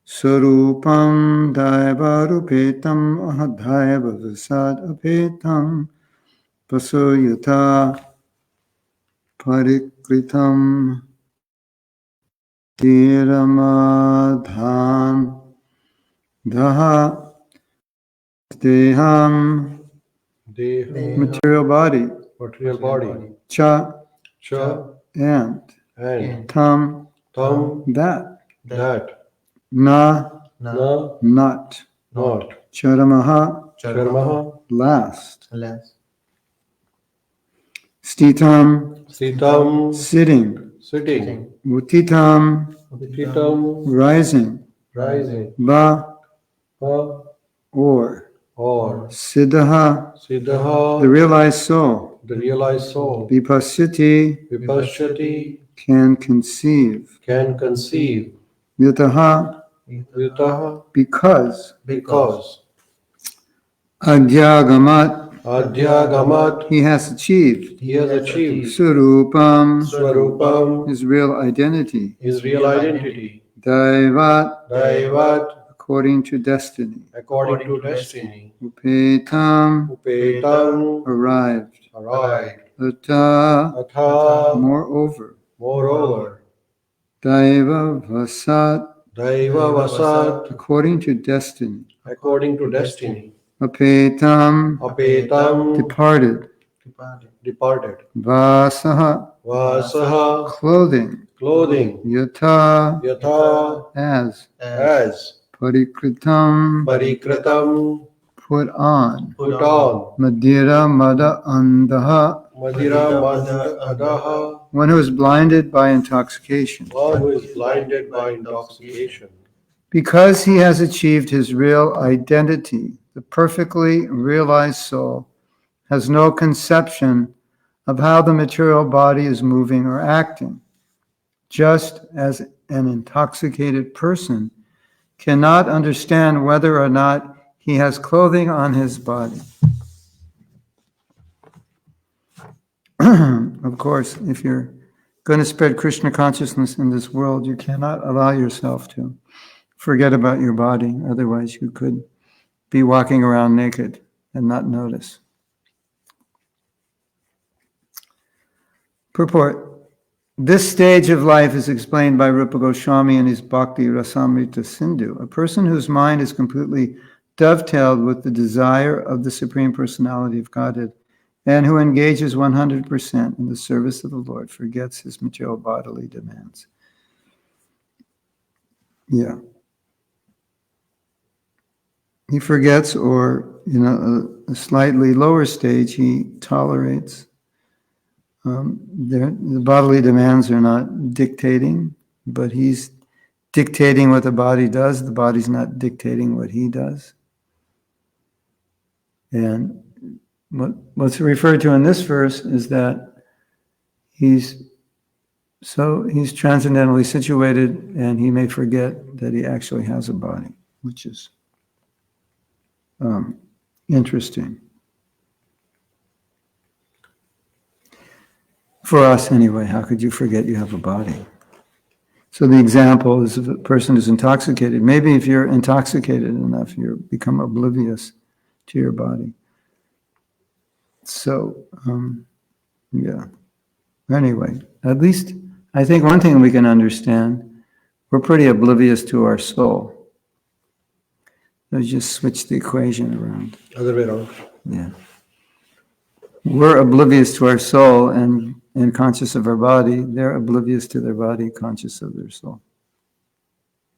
Sarupam Daiva Rupetam Ahadaiva Vasad Apetam Pasuyata Parikritam Dhiramadhan Daha Deham material body Cha and Tam that Na not Charamaha last Stitam sitting Utitam rising Ba or Siddhaha the realized soul Vipassati can conceive Yataha because Adhyagamat he has achieved Surupam his real identity Daivat according to destiny Upetam arrived Atha moreover Daiva Vasat according to destiny Apetam departed Vasaha clothing Yata as Parikritam put on Madira Mada Andaha one who is blinded by intoxication because he has achieved his real identity. The perfectly realized soul has no conception of how the material body is moving or acting, just as an intoxicated person cannot understand whether or not he has clothing on his body. Of course, if you're going to spread Krishna consciousness in this world, you cannot allow yourself to forget about your body. Otherwise, you could be walking around naked and not notice. Purport. This stage of life is explained by Rupa Goswami in his Bhakti Rasamrita Sindhu. A person whose mind is completely dovetailed with the desire of the Supreme Personality of Godhead and who engages 100% in the service of the Lord forgets his material bodily demands. Yeah. He forgets, or a slightly lower stage, he tolerates. The bodily demands are not dictating, but he's dictating what the body does. The body's not dictating what he does. And what's referred to in this verse is that he's transcendentally situated, and he may forget that he actually has a body, which is interesting. For us, anyway, how could you forget you have a body? So the example is of a person who's intoxicated. Maybe if you're intoxicated enough, you become oblivious to your body. So, yeah. Anyway, at least I think one thing we can understand, we're pretty oblivious to our soul. Let's just switch the equation around. Other way around. Yeah. We're oblivious to our soul and conscious of our body. They're oblivious to their body, conscious of their soul.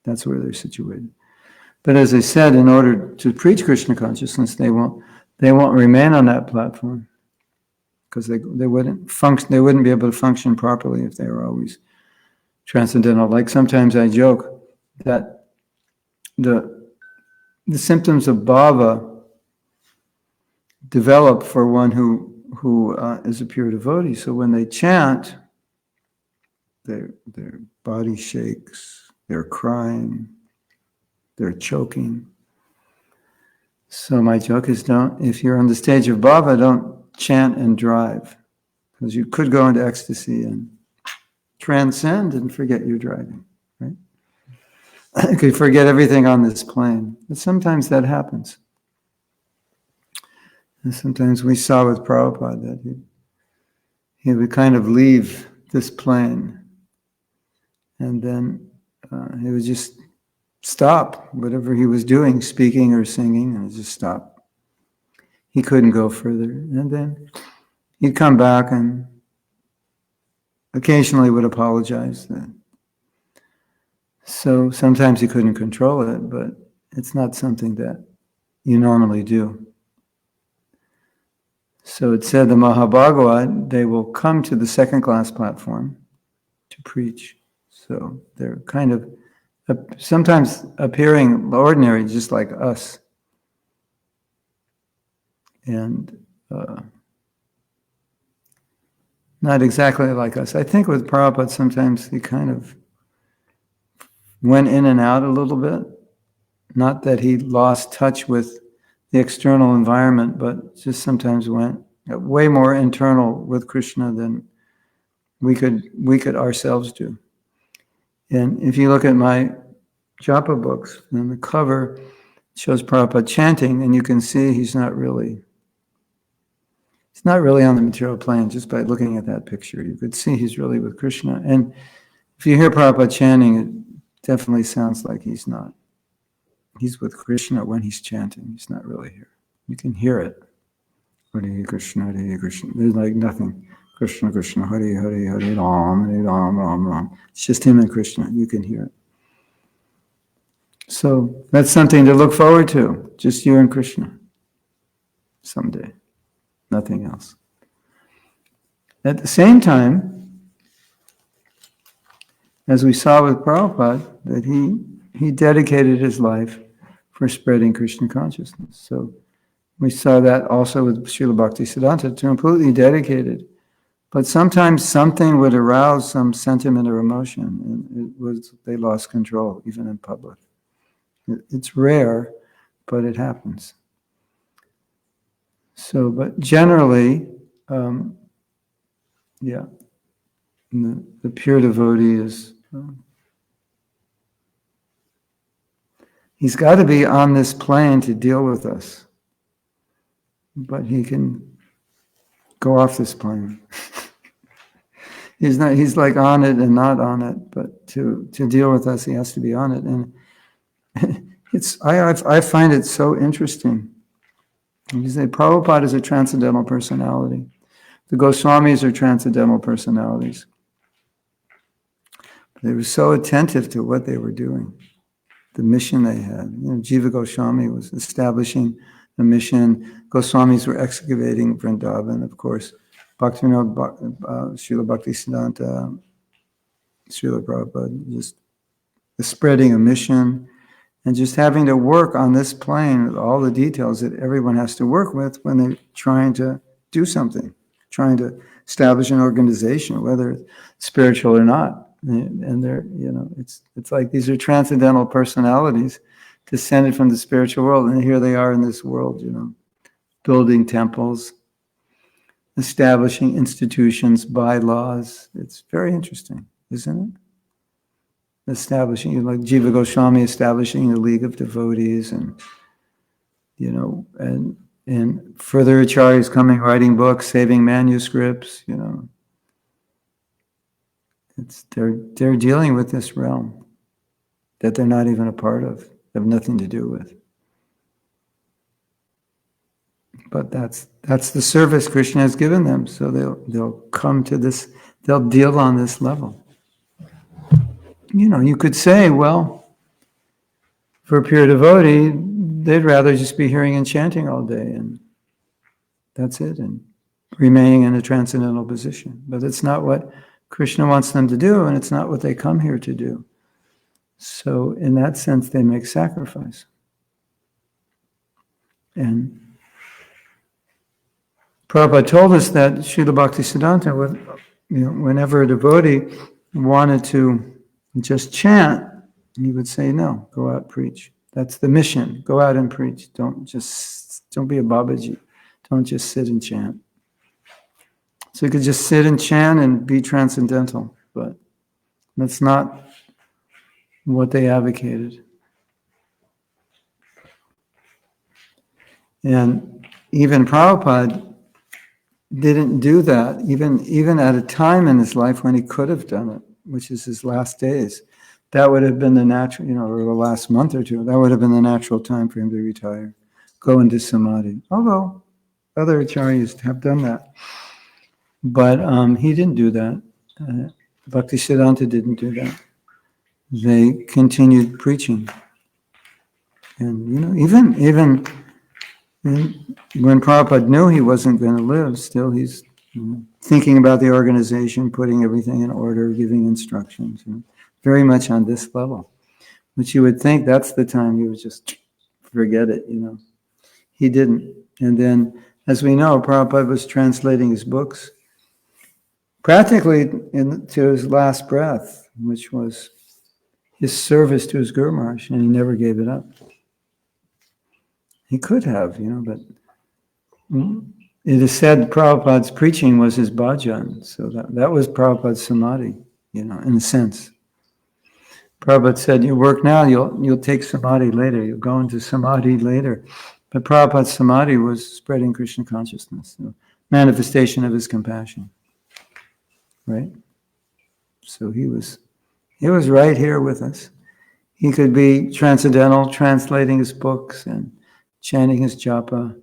That's where they're situated. But as I said, in order to preach Krishna consciousness, they won't remain on that platform because they wouldn't function. They wouldn't be able to function properly if they were always transcendental. Like sometimes I joke that the symptoms of bhava develop for one who is a pure devotee. So when they chant, their body shakes, they're crying, they're choking. So my joke is, if you're on the stage of bhava, don't chant and drive, because you could go into ecstasy and transcend and forget you're driving, right? could forget everything on this plane. But sometimes that happens. And sometimes we saw with Prabhupada that he would kind of leave this plane, and then he would just stop whatever he was doing, speaking or singing, and just stop. He couldn't go further. And then he'd come back and occasionally would apologize. So sometimes he couldn't control it, but it's not something that you normally do. So it said the Mahabhagavad, they will come to the second class platform to preach. So they're kind of sometimes appearing ordinary, just like us. And not exactly like us. I think with Prabhupada, sometimes he kind of went in and out a little bit. Not that he lost touch with the external environment, but just sometimes went way more internal with Krishna than we could ourselves do. And if you look at my Japa books, and the cover shows Prabhupada chanting, and you can see he's not really on the material plane just by looking at that picture. You could see he's really with Krishna. And if you hear Prabhupada chanting, it definitely sounds like he's not. He's with Krishna when he's chanting. He's not really here. You can hear it. Hare Krishna, Hare Krishna. There's like nothing. Krishna, Krishna, Hare Hare, Hare Ram, Ram, Ram. It's just him and Krishna. You can hear it. So that's something to look forward to. Just you and Krishna. Someday. Nothing else. At the same time, as we saw with Prabhupada, that he dedicated his life for spreading Krishna consciousness. So we saw that also with Srila Bhaktisiddhanta, completely dedicated. But sometimes something would arouse some sentiment or emotion, and they lost control, even in public. It's rare, but it happens. So, but generally, the pure devotee is, he's got to be on this plane to deal with us, but he can go off this plane. He's like on it and not on it, but to deal with us, he has to be on it. And I find it so interesting. You say Prabhupada is a transcendental personality. The Goswamis are transcendental personalities. They were so attentive to what they were doing, the mission they had. Jiva Goswami was establishing the mission. Goswamis were excavating Vrindavan, of course. Bhaktivinoda, Srila Bhaktisiddhanta, Srila Prabhupada, just spreading a mission. And just having to work on this plane with all the details that everyone has to work with when they're trying to do something, trying to establish an organization, whether it's spiritual or not. And they're, it's like these are transcendental personalities descended from the spiritual world. And here they are in this world, building temples, establishing institutions, bylaws. It's very interesting, isn't it? Establishing, like Jiva Goswami establishing the League of Devotees, and further acharyas coming, writing books, saving manuscripts. They're dealing with this realm that they're not even a part of, have nothing to do with. But that's the service Krishna has given them, so they'll come to this, they'll deal on this level. You could say, well, for a pure devotee, they'd rather just be hearing and chanting all day, and that's it, and remaining in a transcendental position. But it's not what Krishna wants them to do, and it's not what they come here to do. So in that sense, they make sacrifice. And Prabhupada told us that Srila Bhaktisiddhanta, whenever a devotee wanted to just chant, he would say, no, go out, preach. That's the mission. Go out and preach. Don't be a Babaji. Don't just sit and chant. So you could just sit and chant and be transcendental, but that's not what they advocated. And even Prabhupada didn't do that, even at a time in his life when he could have done it, which is his last days. That would have been the natural, or the last month or two, that would have been the natural time for him to retire, go into samadhi. Although other acharyas have done that. But he didn't do that. Bhaktisiddhanta didn't do that. They continued preaching. And, even when Prabhupada knew he wasn't going to live, still he's thinking about the organization, putting everything in order, giving instructions, very much on this level. Which you would think that's the time he would just forget it, He didn't. And then, as we know, Prabhupada was translating his books practically to his last breath, which was his service to his Guru Maharaj, and he never gave it up. He could have, but it is said Prabhupada's preaching was his bhajan, so that was Prabhupada's samadhi, in a sense. Prabhupada said, you work now, you'll take samadhi later, you'll go into samadhi later. But Prabhupada's samadhi was spreading Krishna consciousness, manifestation of his compassion. Right? So he was right here with us. He could be transcendental, translating his books and chanting his japa,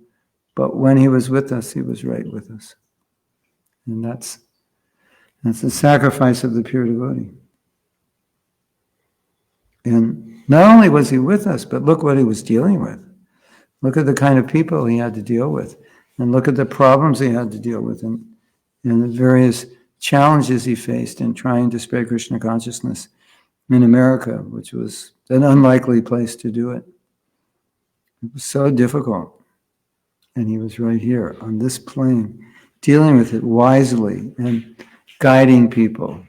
but when he was with us, he was right with us. And that's the sacrifice of the pure devotee. And not only was he with us, but look what he was dealing with. Look at the kind of people he had to deal with, and look at the problems he had to deal with, and the various challenges he faced in trying to spread Krishna consciousness in America, which was an unlikely place to do it. It was so difficult. And he was right here on this plane, dealing with it wisely and guiding people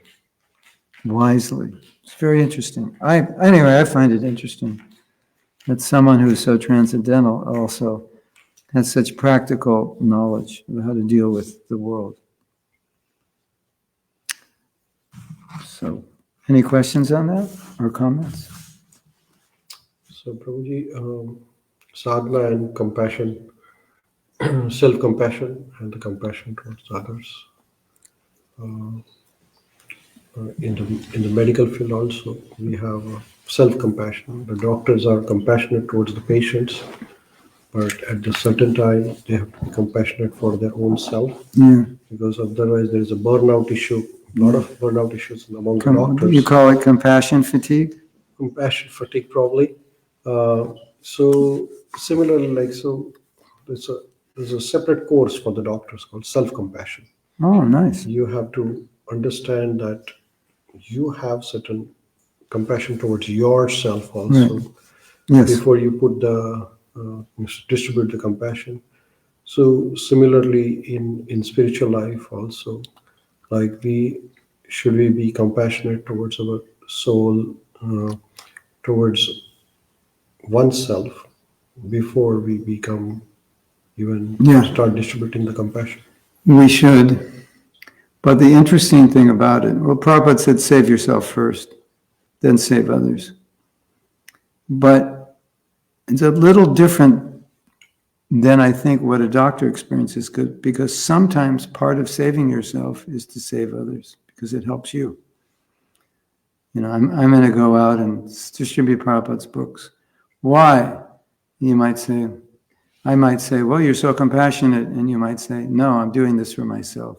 wisely. It's very interesting. Anyway, I find it interesting that someone who is so transcendental also has such practical knowledge of how to deal with the world. So, any questions on that or comments? So, Prabhuji, sadhana and compassion, self-compassion and the compassion towards others. In the medical field also, we have self-compassion. The doctors are compassionate towards the patients, but at the certain time, they have to be compassionate for their own self, because otherwise there is a burnout issue, a lot of burnout issues among the doctors. You call it compassion fatigue? Compassion fatigue, probably. So similarly, there's a separate course for the doctors called self-compassion. Oh, nice. You have to understand that you have certain compassion towards yourself also, right. Yes. before you put distribute the compassion. So similarly in spiritual life also, should we be compassionate towards our soul, towards oneself, before we become start distributing the compassion? We should. But the interesting thing about it, well, Prabhupada said, save yourself first, then save others. But it's a little different than I think what a doctor experiences, because sometimes part of saving yourself is to save others, because it helps you. I'm going to go out and distribute Prabhupada's books. Why? I might say, well, you're so compassionate, and you might say, no, I'm doing this for myself.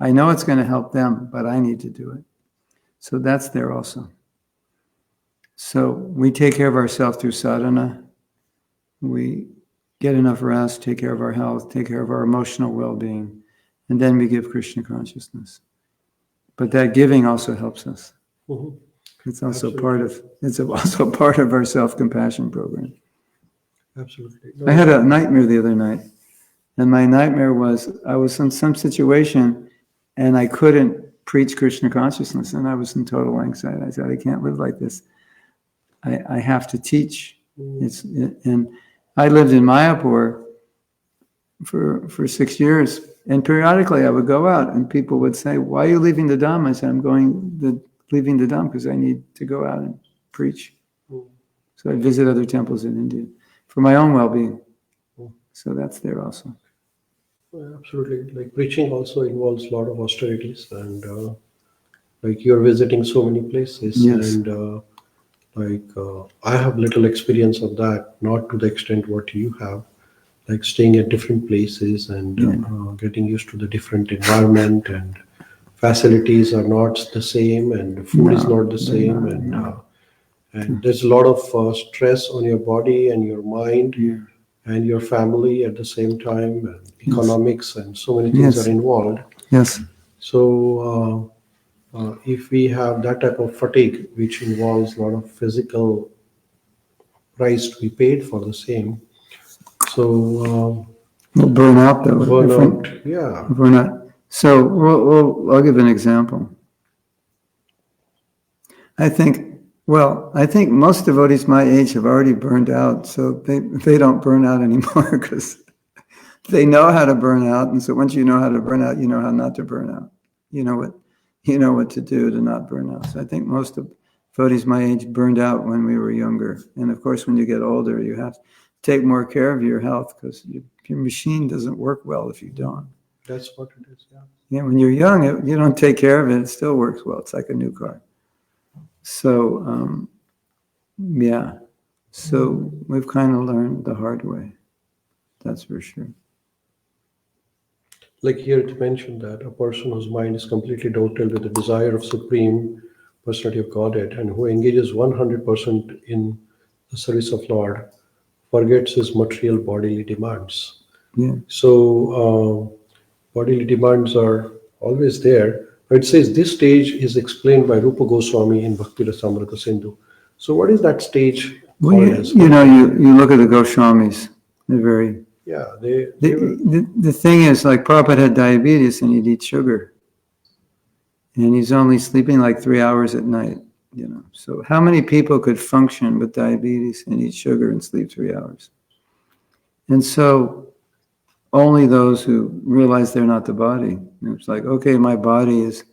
I know it's going to help them, but I need to do it. So that's there also. So we take care of ourselves through sadhana. We get enough rest, take care of our health, take care of our emotional well-being, and then we give Krishna consciousness. But that giving also helps us. Mm-hmm. It's also part of our self-compassion program. Absolutely. I had a nightmare the other night, and my nightmare was I was in some situation and I couldn't preach Krishna consciousness, and I was in total anxiety. I said, I can't live like this. I have to teach. And I lived in Mayapur for 6 years, and periodically I would go out, and people would say, why are you leaving the Dham? I said, leaving the Dham because I need to go out and preach. Mm. So I visit other temples in India for my own well-being. Mm. So that's there also. Yeah, absolutely. Like preaching also involves a lot of austerities, and like you're visiting so many places, Yes. and I have little experience of that, not to the extent what you have, like staying at different places and Yeah. getting used to the different environment, and facilities are not the same, and food is No, not the they're same, not, no. and there's a lot of stress on your body and your mind Yeah. and your family at the same time, and Yes. economics, and so many things are Yes. involved. Yes. So if we have that type of fatigue, which involves a lot of physical price to be paid for the same, so We'll burn out though. burnout, yeah. If we're not. So I'll give an example. I think most devotees my age have already burned out, so they don't burn out anymore because they know how to burn out. And so once you know how to burn out, you know how not to burn out. You know what to do to not burn out. So I think most of devotees my age burned out when we were younger. And of course, when you get older, you have to take more care of your health because your machine doesn't work well if you don't. That's what it is, yeah. Yeah, when you're young, you don't take care of it, it still works well. It's like a new car. So, yeah. So we've kind of learned the hard way. That's for sure. Like here it mentioned that a person whose mind is completely doted with the desire of Supreme Personality of Godhead and who engages 100% in the service of Lord forgets his material bodily demands. Yeah. So bodily demands are always there. But it says this stage is explained by Rupa Goswami in Bhakti Rasamrita Sindhu. So what is that stage Well, called as? you look at the Goswamis. They're very. Yeah, they were. The thing is, like Prabhupada had diabetes and he'd eat sugar, and he's only sleeping like 3 hours at night. So how many people could function with diabetes and eat sugar and sleep 3 hours? And so only those who realize they're not the body. It's like, okay, my body is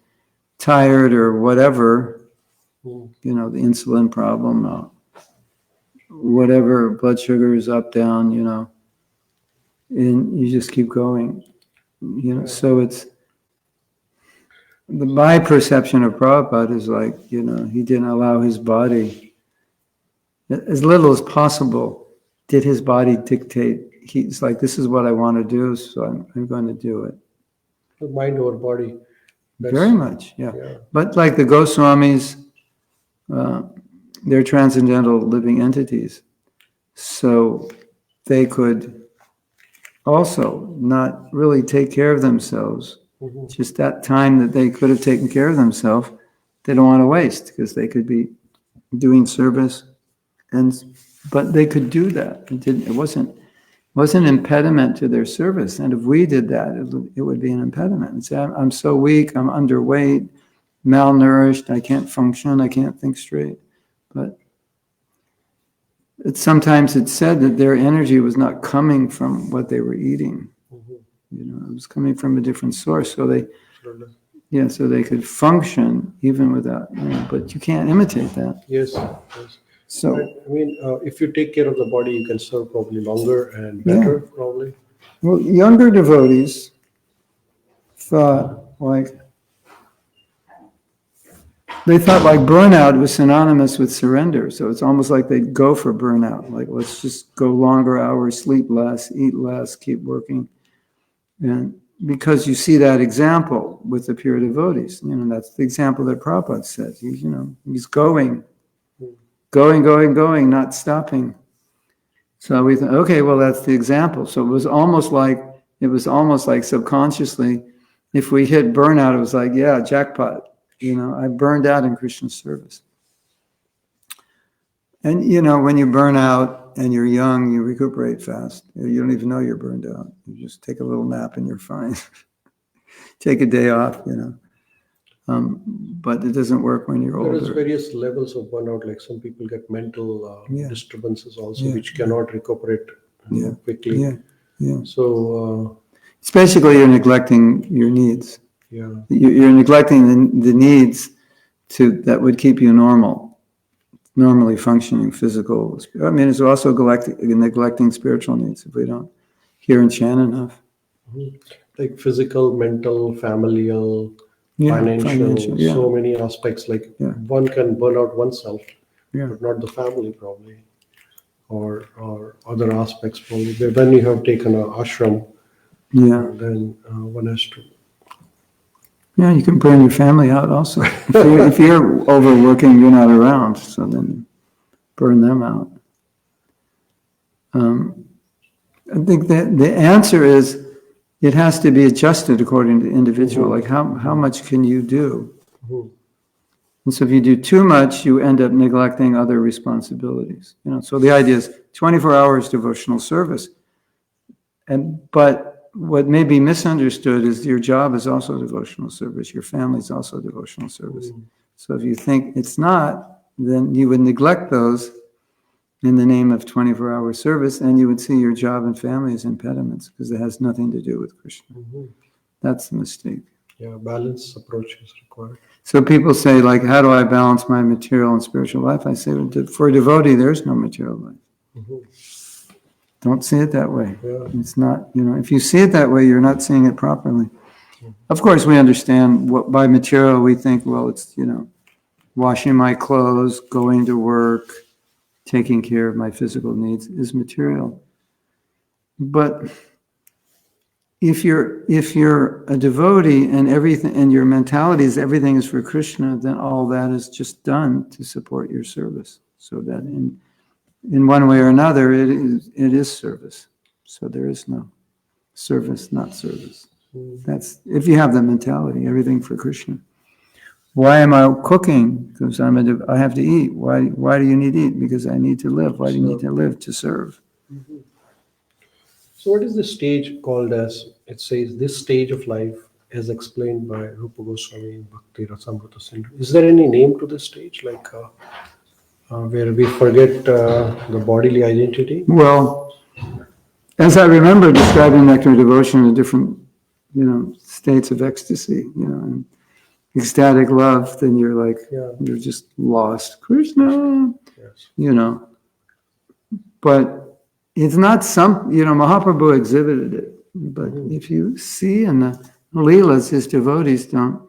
tired or whatever, the insulin problem, whatever, blood sugar is up, down, and you just keep going, so it's, my perception of Prabhupada is like, he didn't allow his body, as little as possible, did his body dictate. He's like, this is what I want to do, so I'm going to do it. Mind over body. Very much, yeah. But like the Goswamis, they're transcendental living entities. So they could also not really take care of themselves. Mm-hmm. Just that time that they could have taken care of themselves, they don't want to waste because they could be doing service. But they could do that. It wasn't an impediment to their service. And if we did that, it would be an impediment. And say, I'm so weak, I'm underweight, malnourished, I can't function, I can't think straight. But sometimes it's said that their energy was not coming from what they were eating. Mm-hmm. It was coming from a different source. So so they could function even without, but you can't imitate that. Yes. So, I mean, if you take care of the body, you can serve probably longer and better, probably. Well, younger devotees thought like burnout was synonymous with surrender. So it's almost like they'd go for burnout. Like, let's just go longer hours, sleep less, eat less, keep working. And because you see that example with the pure devotees, that's the example that Prabhupada says. He's going, not stopping. So we thought, okay, well, that's the example. So it was almost like subconsciously, if we hit burnout, it was like, yeah, jackpot. I burned out in Krishna service. And, when you burn out and you're young, you recuperate fast. You don't even know you're burned out. You just take a little nap and you're fine. Take a day off, But it doesn't work when you're older. There is various levels of burnout. Like some people get mental disturbances also, which cannot recuperate quickly. So it's basically you're neglecting your needs. Yeah. You're neglecting the needs that would keep you normal. normally functioning physical. I mean, it's also neglecting spiritual needs if we don't hear and chant enough. Like physical, mental, familial, Yeah, financial, yeah, so many aspects. Like yeah, one can burn out oneself, yeah, but not the family probably, or other aspects probably. When you have taken a ashram, yeah. then one has to. Yeah, you can burn your family out also. If you're overworking, you're not around, so then burn them out. I think that the answer is it has to be adjusted according to the individual. Like how much can you do? Mhm. And so if you do too much, you end up neglecting other responsibilities. So the idea is 24 hours devotional service. But what may be misunderstood is your job is also devotional service. Your family is also devotional service. So if you think it's not, then you would neglect those in the name of 24-hour service, and you would see your job and family as impediments because it has nothing to do with Krishna. That's the mistake. Yeah, balanced approach is required. So people say, like, how do I balance my material and spiritual life? I say, for a devotee, there's no material life. Don't see it that way. Yeah. It's not, if you see it that way, you're not seeing it properly. Of course, we understand what by material we think, well, it's, washing my clothes, going to work, taking care of my physical needs is material. But if you're a devotee and everything, and your mentality is everything is for Krishna, then all that is just done to support your service. So that in one way or another, it is service. So there is no service, not service. That's if you have the mentality, everything for Krishna. Why am I cooking? Because I have to eat. Why do you need to eat? Because I need to live. Why do you need to live? To serve. So what is the stage called as? It says this stage of life as explained by Rupa Goswami in Bhakti Rasamrita Sindhu. Is there any name to this stage, like where we forget the bodily identity? Well, as I remember describing nectar devotion in different, states of ecstasy, and ecstatic love, then you're like, you're just lost. Krishna, Yes. But it's not Mahaprabhu exhibited it. But if you see in the Leelas, his devotees don't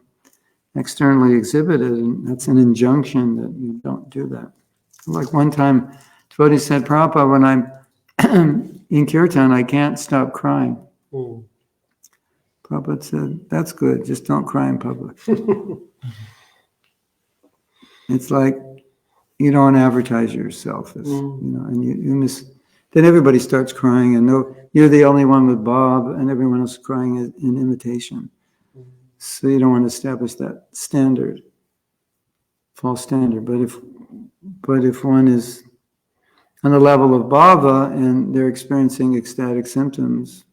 externally exhibit it, and that's an injunction that you don't do that. Like one time, devotee said, Prabhupada, when I'm in kirtan, I can't stop crying. Prabhupada said, that's good, just don't cry in public. It's like you don't advertise yourself, as, and you miss. Then everybody starts crying, and you're the only one with Bob, and everyone else is crying in imitation. So you don't want to establish that standard, false standard. But if one is on the level of bhava and they're experiencing ecstatic symptoms,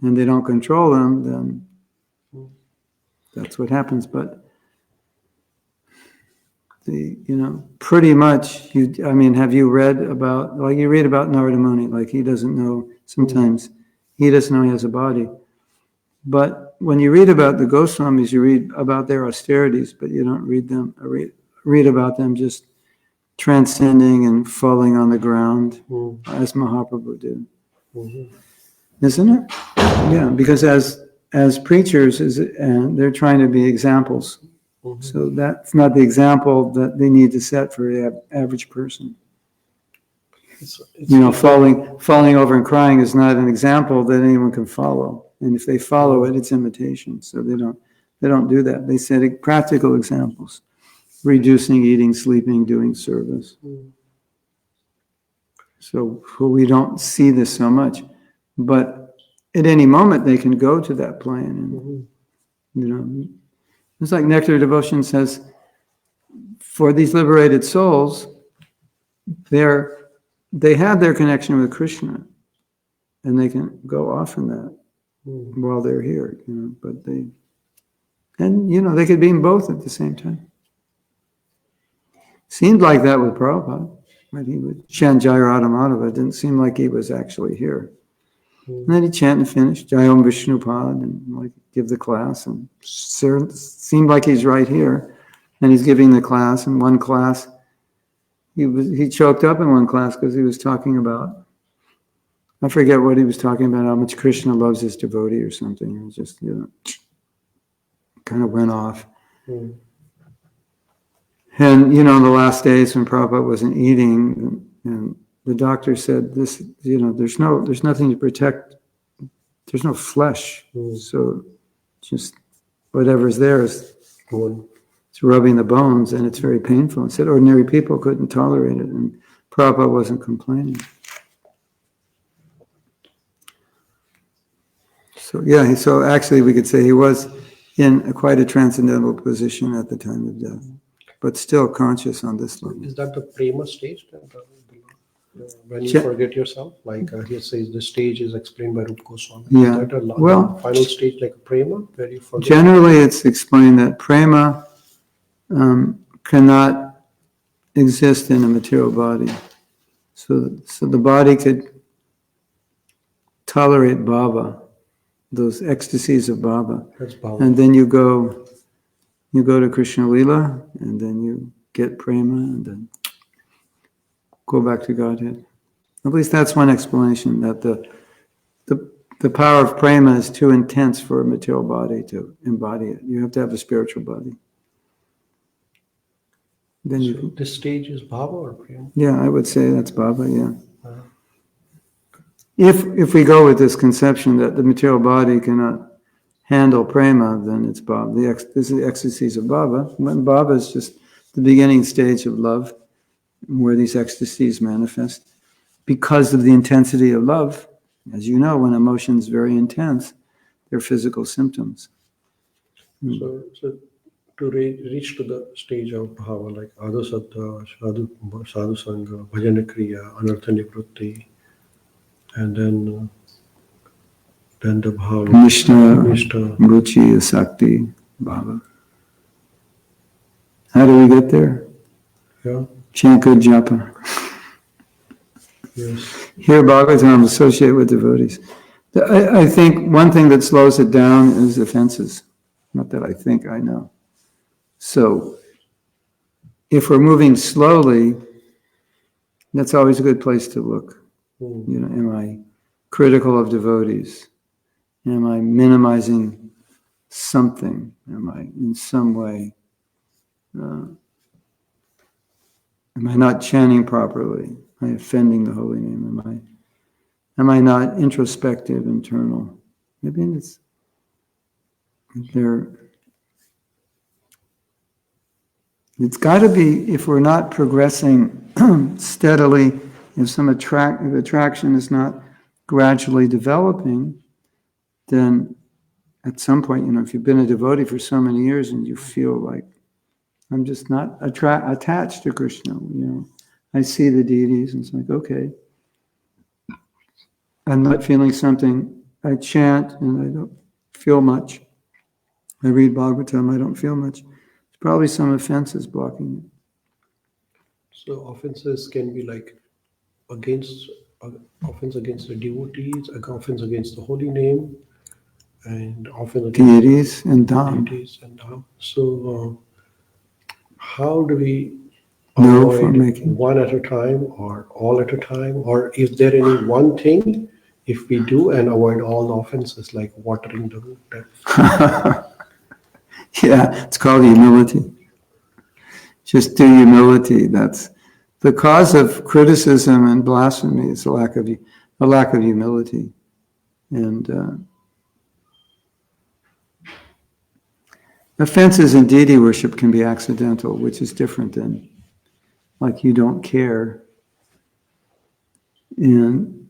and they don't control them, then that's what happens. But pretty much, have you read about, like you read about Narada Muni, like he doesn't know, sometimes he doesn't know he has a body. But when you read about the Goswamis, you read about their austerities, but you don't read about them just transcending and falling on the ground, as Mahaprabhu did. Isn't it? Yeah, because as preachers, they're trying to be examples. So that's not the example that they need to set for the average person. Falling over and crying is not an example that anyone can follow. And if they follow it, it's imitation. So they don't do that. They set practical examples: reducing, eating, sleeping, doing service. So we don't see this so much, but at any moment they can go to that plane, and it's like Nectar Devotion says, for these liberated souls, they have their connection with Krishna, and they can go off in that while they're here, but they could be in both at the same time. Seemed like that with Prabhupada, right? He would chant Jai Radha Madhava. It didn't seem like he was actually here. And then he'd chant and finish Jai Om Vishnupad and give the class, and seemed like he's right here, and he's giving the class. And one class, he choked up in one class because he was talking about, I forget what he was talking about, how much Krishna loves his devotee or something. It was just, kind of went off. Mm. And, in the last days when Prabhupada wasn't eating, and the doctor said, there's nothing to protect. There's no flesh. Mm. So just whatever's there is One. it's rubbing the bones, and it's very painful. He said ordinary people couldn't tolerate it, and Prabhupada wasn't complaining. So actually we could say he was in quite a transcendental position at the time of death, but still conscious on this level. Is that the prema stage? When you forget yourself? Like he says, the stage is explained by Rupa Goswami. Yeah. Is that Well, final stage like a prema where you forget? Generally, it's explained that prema cannot exist in a material body. So the body could tolerate bhava, those ecstasies of bhava. That's bhava. And then you go to Krishna Lila, and then you get prema, and then go back to Godhead. At least that's one explanation, that the power of prema is too intense for a material body to embody it. You have to have a spiritual body. Then So this stage is bhava or prema? Yeah, I would say that's bhava, yeah. If we go with this conception that the material body cannot handle prema, then it's bhava. This is the ecstasies of bhava. When bhava is just the beginning stage of love, where these ecstasies manifest. Because of the intensity of love, as you know, when emotion is very intense, they're physical symptoms. So to reach to the stage of bhava, like Adho Sattva, Sadhu Sangha, Bhajana Kriya, Anartha Nivrutti, and then the bhava, Nishta, Ruchi, Asakti, Bhava. How do we get there? Yeah. Chant good japa. Yes. Hear Bhagavatam, associate with devotees. I think one thing that slows it down is offenses. Not that I think, I know. So, if we're moving slowly, that's always a good place to look. Am I critical of devotees? Am I minimizing something? Am I in some way, am I not chanting properly? Am I offending the holy name? Am I not introspective, internal? Maybe it's there. It's got to be, if we're not progressing steadily, if some attraction is not gradually developing, then at some point, if you've been a devotee for so many years and you feel like, I'm just not attached to Krishna, I see the deities and it's like, okay, I'm not feeling something. I chant and I don't feel much. I read Bhagavatam, I don't feel much. It's probably some offenses blocking it. So offenses can be like offense against the devotees, offense against the holy name, and offense against Deities and Dham. deities and Dham. So how do we No, for avoid making. one at a time or all at a time? Or is there any one thing, if we do and avoid all the offenses, like watering the root? Yeah, it's called humility. Just do humility. That's the cause of criticism and blasphemy. It's a lack of humility, and offenses in deity worship can be accidental, which is different than like you don't care. And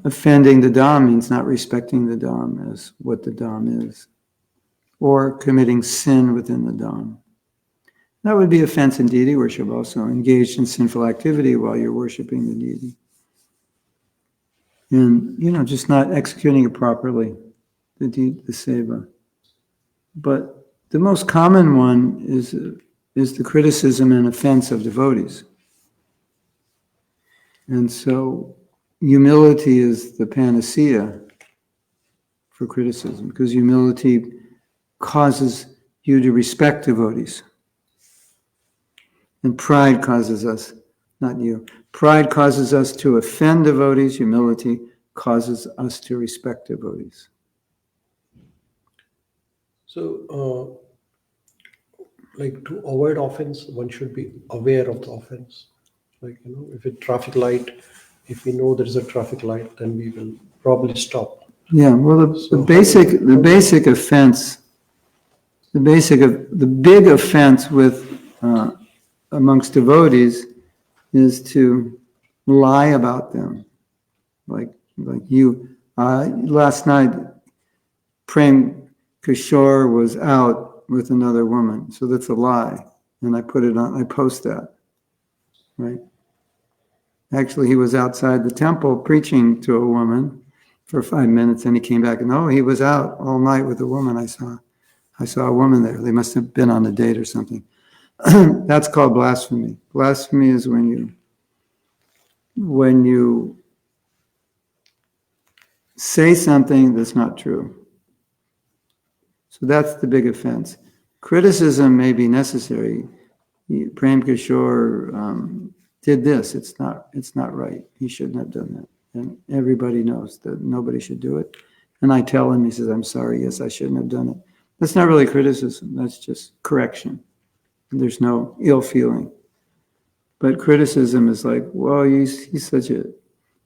offending the Dham means not respecting the Dham as what the Dham is, or committing sin within the Dham. That would be offense in deity worship also, engaged in sinful activity while you're worshiping the deity. And, just not executing it properly, the seva. But the most common one is the criticism and offense of devotees. And so humility is the panacea for criticism, because humility causes you to respect devotees. And pride causes us not you. Pride causes us to offend devotees. Humility causes us to respect devotees. So, like to avoid offense, one should be aware of the offense. Like, if it's traffic light, if we know there is a traffic light, then we will probably stop. Yeah, well, the basic offense, the big offense with amongst devotees is to lie about them, like you. Last night, Prem Kishore was out with another woman, so that's a lie, and I post that, right? Actually, he was outside the temple preaching to a woman for 5 minutes, and he came back, and he was out all night with a woman. I saw a woman there. They must have been on a date or something. That's called blasphemy. Blasphemy is when you say something that's not true. So that's the big offense. Criticism may be necessary. Prem Kishore did this. It's not right. He shouldn't have done that. And everybody knows that nobody should do it. And I tell him, he says, I'm sorry, yes, I shouldn't have done it. That's not really criticism. That's just correction. There's no ill feeling. But criticism is like, well, he's such a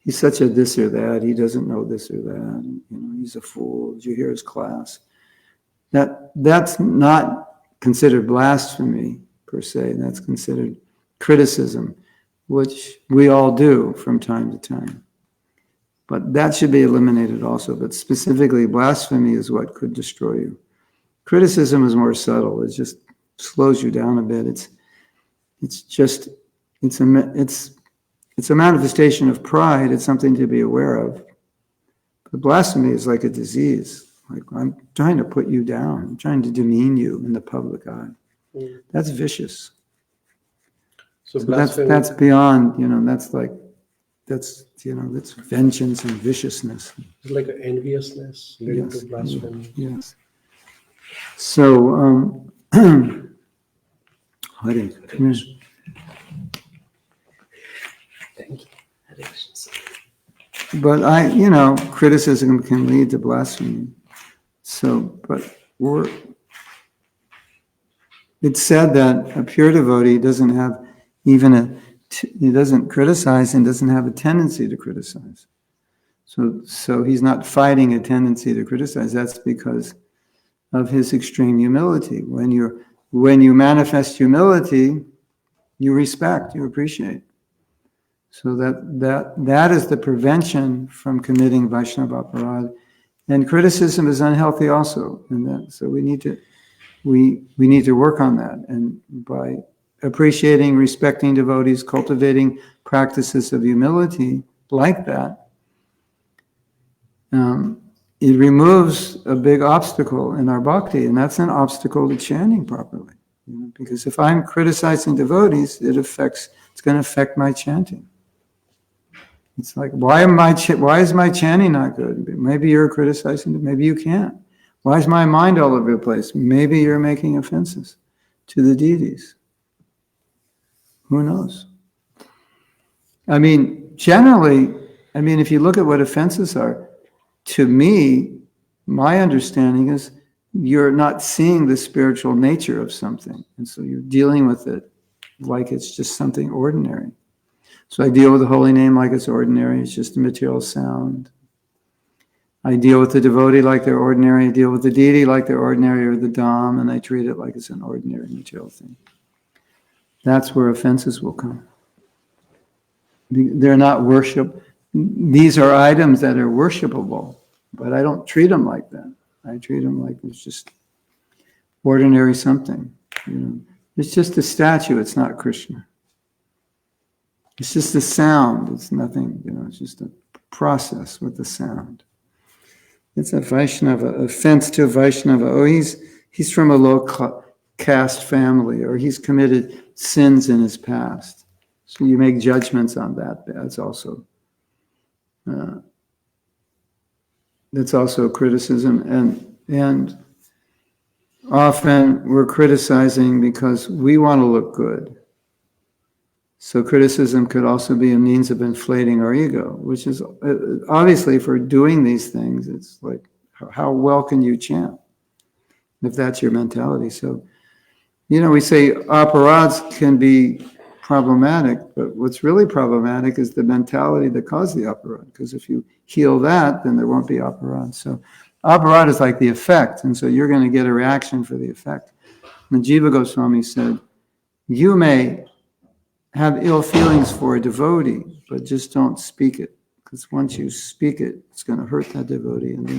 this or that. He doesn't know this or that. He's a fool. Did you hear his class? That's not considered blasphemy per se. That's considered criticism, which we all do from time to time. But that should be eliminated also. But specifically, blasphemy is what could destroy you. Criticism is more subtle. It just slows you down a bit. It's a manifestation of pride. It's something to be aware of. But blasphemy is like a disease. Like, I'm trying to put you down. I'm trying to demean you in the public eye. That's vicious. So that's beyond, that's vengeance and viciousness. It's like an enviousness leading to blasphemy. Yes. So, Hare, come here. Thank you. Hare Krishna. But criticism can lead to blasphemy. So, but it's said that a pure devotee doesn't have he doesn't criticize and doesn't have a tendency to criticize. So he's not fighting a tendency to criticize. That's because of his extreme humility. When you manifest humility, you respect, you appreciate. So that is the prevention from committing Vaishnava aparadha. And criticism is unhealthy also. So we need to work on that. And by appreciating, respecting devotees, cultivating practices of humility like that, it removes a big obstacle in our bhakti, and that's an obstacle to chanting properly. Because if I'm criticizing devotees, it's going to affect my chanting. It's like, why is my chanting not good? Maybe you're criticizing, maybe you can't. Why is my mind all over the place? Maybe you're making offenses to the deities. Who knows? Generally, if you look at what offenses are, to me, my understanding is you're not seeing the spiritual nature of something. And so you're dealing with it like it's just something ordinary. So I deal with the holy name like it's ordinary. It's just a material sound. I deal with the devotee like they're ordinary. I deal with the deity like they're ordinary, or the Dham, and I treat it like it's an ordinary material thing. That's where offenses will come. They're not worship. These are items that are worshipable, but I don't treat them like that. I treat them like it's just ordinary something. It's just a statue. It's not Krishna. It's just a sound. It's nothing. It's just a process with the sound. It's a Vaishnava, offense to a Vaishnava. Oh, he's from a low caste family, or he's committed sins in his past. So you make judgments on that. That's also criticism, and often we're criticizing because we want to look good. So criticism could also be a means of inflating our ego, which is obviously, if we're doing these things, it's like, how well can you chant if that's your mentality? So, we say aparads can be problematic, but what's really problematic is the mentality that caused the aparad. Because if you heal that, then there won't be aparad. So aparad is like the effect, and so you're going to get a reaction for the effect. And Jiva Goswami said, you may have ill feelings for a devotee, but just don't speak it. Because once you speak it, it's going to hurt that devotee, and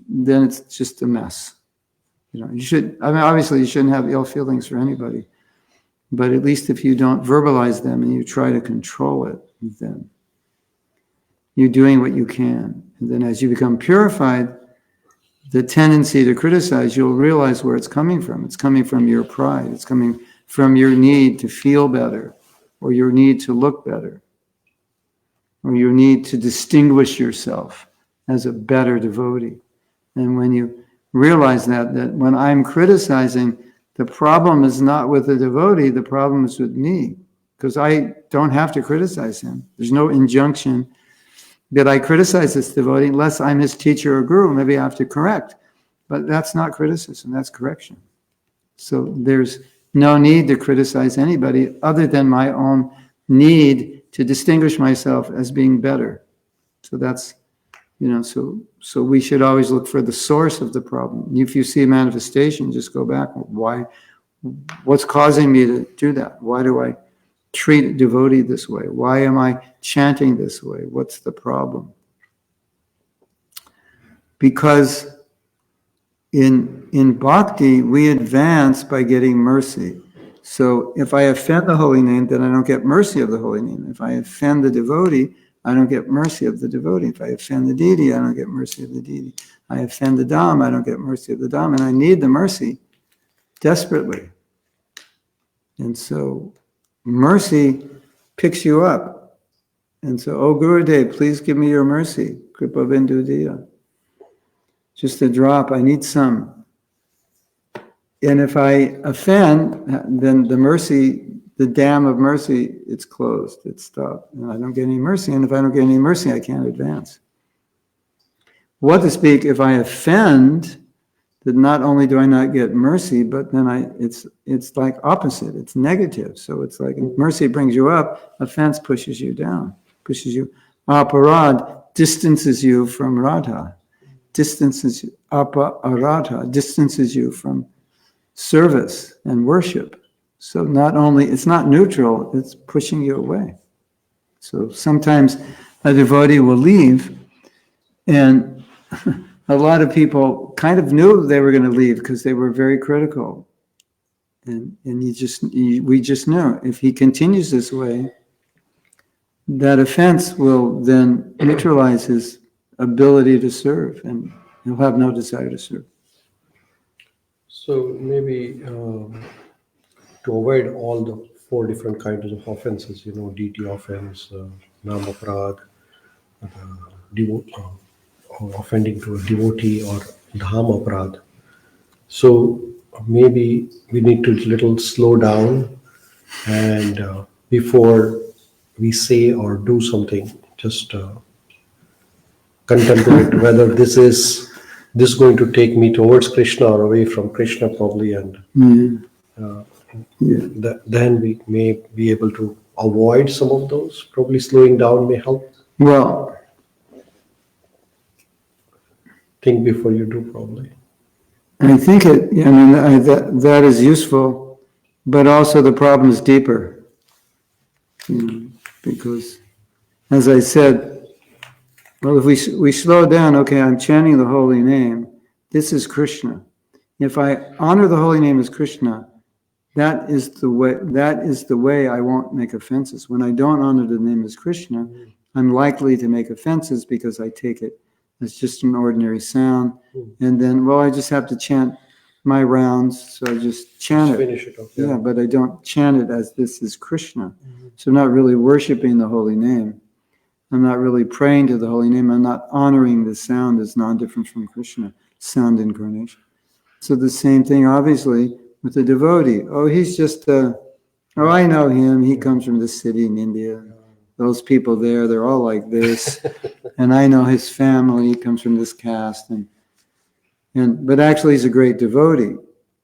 then it's just a mess. Obviously you shouldn't have ill feelings for anybody, but at least if you don't verbalize them and you try to control it, then you're doing what you can. And then as you become purified, the tendency to criticize, you'll realize where it's coming from. It's coming from your pride. It's coming from your need to feel better, or your need to look better, or your need to distinguish yourself as a better devotee. And when you realize that when I'm criticizing, the problem is not with the devotee, the problem is with me, because I don't have to criticize him. There's no injunction that I criticize this devotee unless I'm his teacher or guru. Maybe I have to correct, but that's not criticism, that's correction. So there's no need to criticize anybody other than my own need to distinguish myself as being better. So that's, so we should always look for the source of the problem. If you see a manifestation, just go back. Why? What's causing me to do that? Why do I treat a devotee this way? Why am I chanting this way? What's the problem? Because in bhakti, we advance by getting mercy. So if I offend the holy name, then I don't get mercy of the holy name. If I offend the devotee, I don't get mercy of the devotee. If I offend the deity, I don't get mercy of the deity. I offend the Dham, I don't get mercy of the Dham. And I need the mercy desperately. And so mercy picks you up. And so, oh Gurudev, please give me your mercy. Kripa Bindu Diya. Just a drop, I need some. And if I offend, then the mercy, the dam of mercy, it's closed, it's stopped. And I don't get any mercy. And if I don't get any mercy, I can't advance. What to speak, if I offend, that not only do I not get mercy, but then it's like opposite, it's negative. So it's like mercy brings you up, offense pushes you down, pushes you. Aparad distances you from Radha, distances you from service and worship. So not only, it's not neutral, it's pushing you away. So sometimes a devotee will leave, and a lot of people kind of knew they were going to leave because they were very critical. And we just knew if he continues this way, that offense will then neutralize his ability to serve, and he'll have no desire to serve. So maybe to avoid all the 4 different kinds of offenses, deity offense, namaprad, offending to a devotee, or dhamaprad. So maybe we need to little slow down, and before we say or do something, just contemplate whether this is going to take me towards Krishna or away from Krishna, probably, and then we may be able to avoid some of those. Probably slowing down may help. Well, think before you do, probably. I think that is useful, but also the problem is deeper. Because, as I said, well, if we slow down, okay, I'm chanting the holy name, this is Krishna. If I honor the holy name as Krishna, that is the way I won't make offenses. When I don't honor the name as Krishna, I'm likely to make offenses because I take it as just an ordinary sound. And then, I just have to chant my rounds, so I just chant it. Finish it off. Yeah, but I don't chant it as this is Krishna. So I'm not really worshiping the holy name. I'm not really praying to the holy name. I'm not honoring the sound as non-different from Krishna, sound incarnation. So the same thing, obviously, with the devotee. Oh, he's just a Oh, I know him. He comes from this city in India. Those people there, they're all like this. And I know his family. He comes from this caste. But actually, he's a great devotee.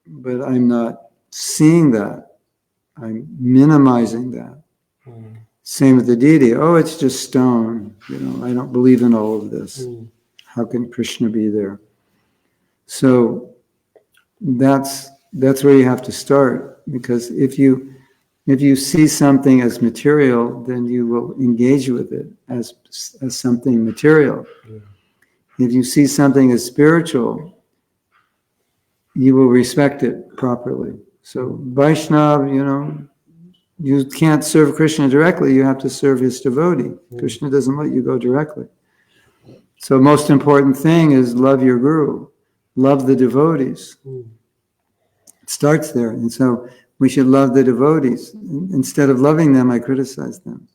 But I'm not seeing that. I'm minimizing that. Same with the deity. Oh, it's just stone. I don't believe in all of this. How can Krishna be there? So that's where you have to start, because if you see something as material, then you will engage with it as something material. Yeah. If you see something as spiritual, you will respect it properly. So Vaishnav, you can't serve Krishna directly, you have to serve his devotee. Krishna doesn't let you go directly. So most important thing is love your guru, love the devotees. It starts there. And so we should love the devotees. Instead of loving them, I criticize them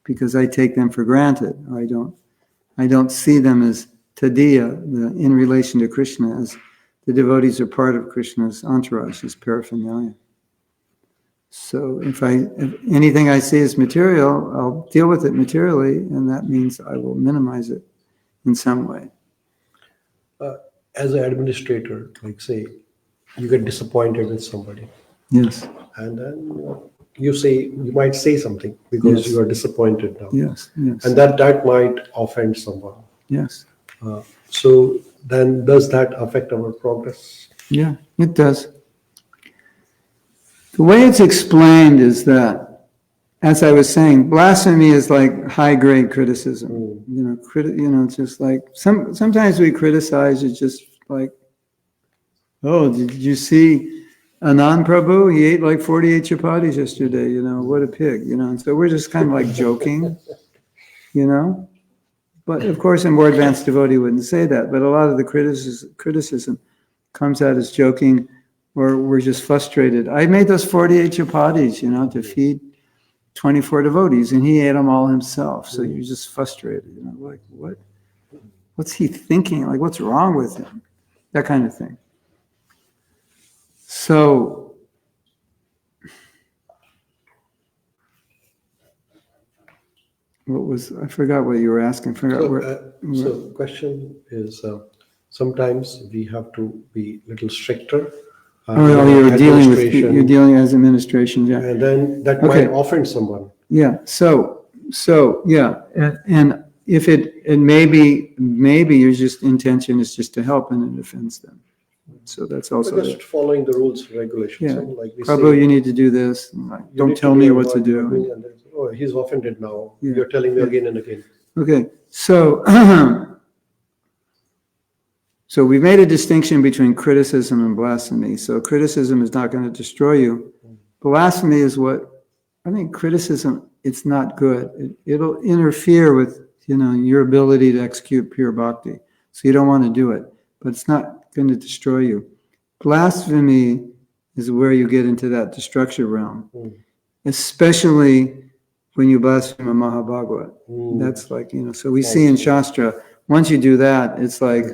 because I take them for granted. I don't see them as tadiya, in relation to Krishna, as the devotees are part of Krishna's entourage, his paraphernalia. So if anything I see is material, I'll deal with it materially, and that means I will minimize it in some way. As an administrator, like say, you get disappointed with somebody. Yes. And then you might say something because you are disappointed now. Yes. And that might offend someone. Yes. So then does that affect our progress? Yeah, it does. The way it's explained is that, as I was saying, blasphemy is like high-grade criticism. It's just like sometimes we criticize. It's just like, oh, did you see Anand Prabhu? He ate like 48 chapatis yesterday. What a pig. And so we're just kind of like joking. But of course, a more advanced devotee wouldn't say that. But a lot of the criticism comes out as joking, or we're just frustrated. I made those 48 chapatis, to feed 24 devotees, and he ate them all himself. So you're just frustrated, like what? What's he thinking? Like, what's wrong with him? That kind of thing. So I forgot what you were asking. So the question is, sometimes we have to be a little stricter. You're dealing as administration, yeah. And then that might offend someone. Yeah. So yeah, and if it maybe your just intention is just to help and it offends them. So that's also just following the rules, regulations. Yeah. So like we Prabhu, say, you need to do this. Don't tell me what to do. And then, he's offended now. Yeah. You're telling me again and again. Okay. So so we've made a distinction between criticism and blasphemy. So criticism is not going to destroy you. Blasphemy is criticism, it's not good. It'll interfere with, your ability to execute pure bhakti. So you don't want to do it, but it's not going to destroy you. Blasphemy is where you get into that destruction realm, especially when you blaspheme a Mahabhagavad. That's like, so we see in Shastra, once you do that, it's like,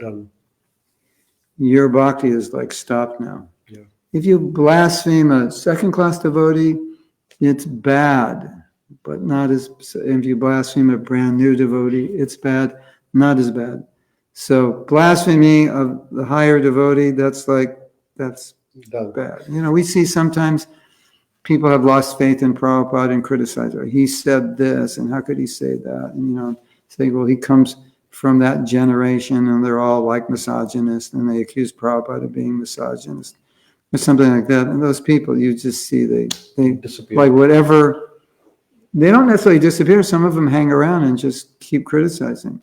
your bhakti is like stopped now. Yeah. If you blaspheme a second-class devotee, it's bad, but not as. If you blaspheme a brand new devotee, it's bad, not as bad. So blasphemy of the higher devotee, that's bad. We see sometimes people have lost faith in Prabhupada and criticize her. He said this, and how could he say that? And say, well, he comes from that generation, and they're all like misogynists, and they accuse Prabhupada of being misogynist, or something like that. And those people, you just see they disappear. Like whatever, they don't necessarily disappear. Some of them hang around and just keep criticizing.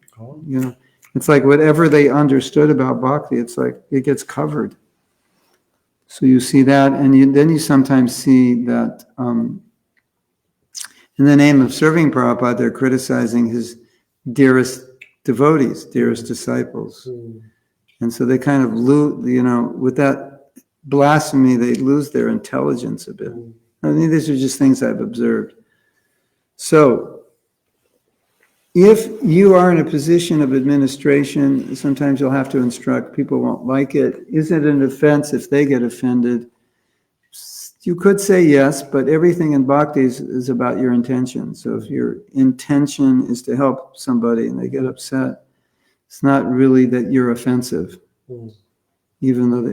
It's like whatever they understood about bhakti, it's like it gets covered. So you see that, and then you sometimes see that in the name of serving Prabhupada, they're criticizing his dearest devotees, dearest disciples. And so they kind of lose, with that blasphemy, they lose their intelligence a bit. These are just things I've observed. So if you are in a position of administration, sometimes you'll have to instruct, people won't like it. Is it an offense if they get offended? You could say yes, but everything in bhakti is about your intention. So if your intention is to help somebody and they get upset, it's not really that you're offensive, even though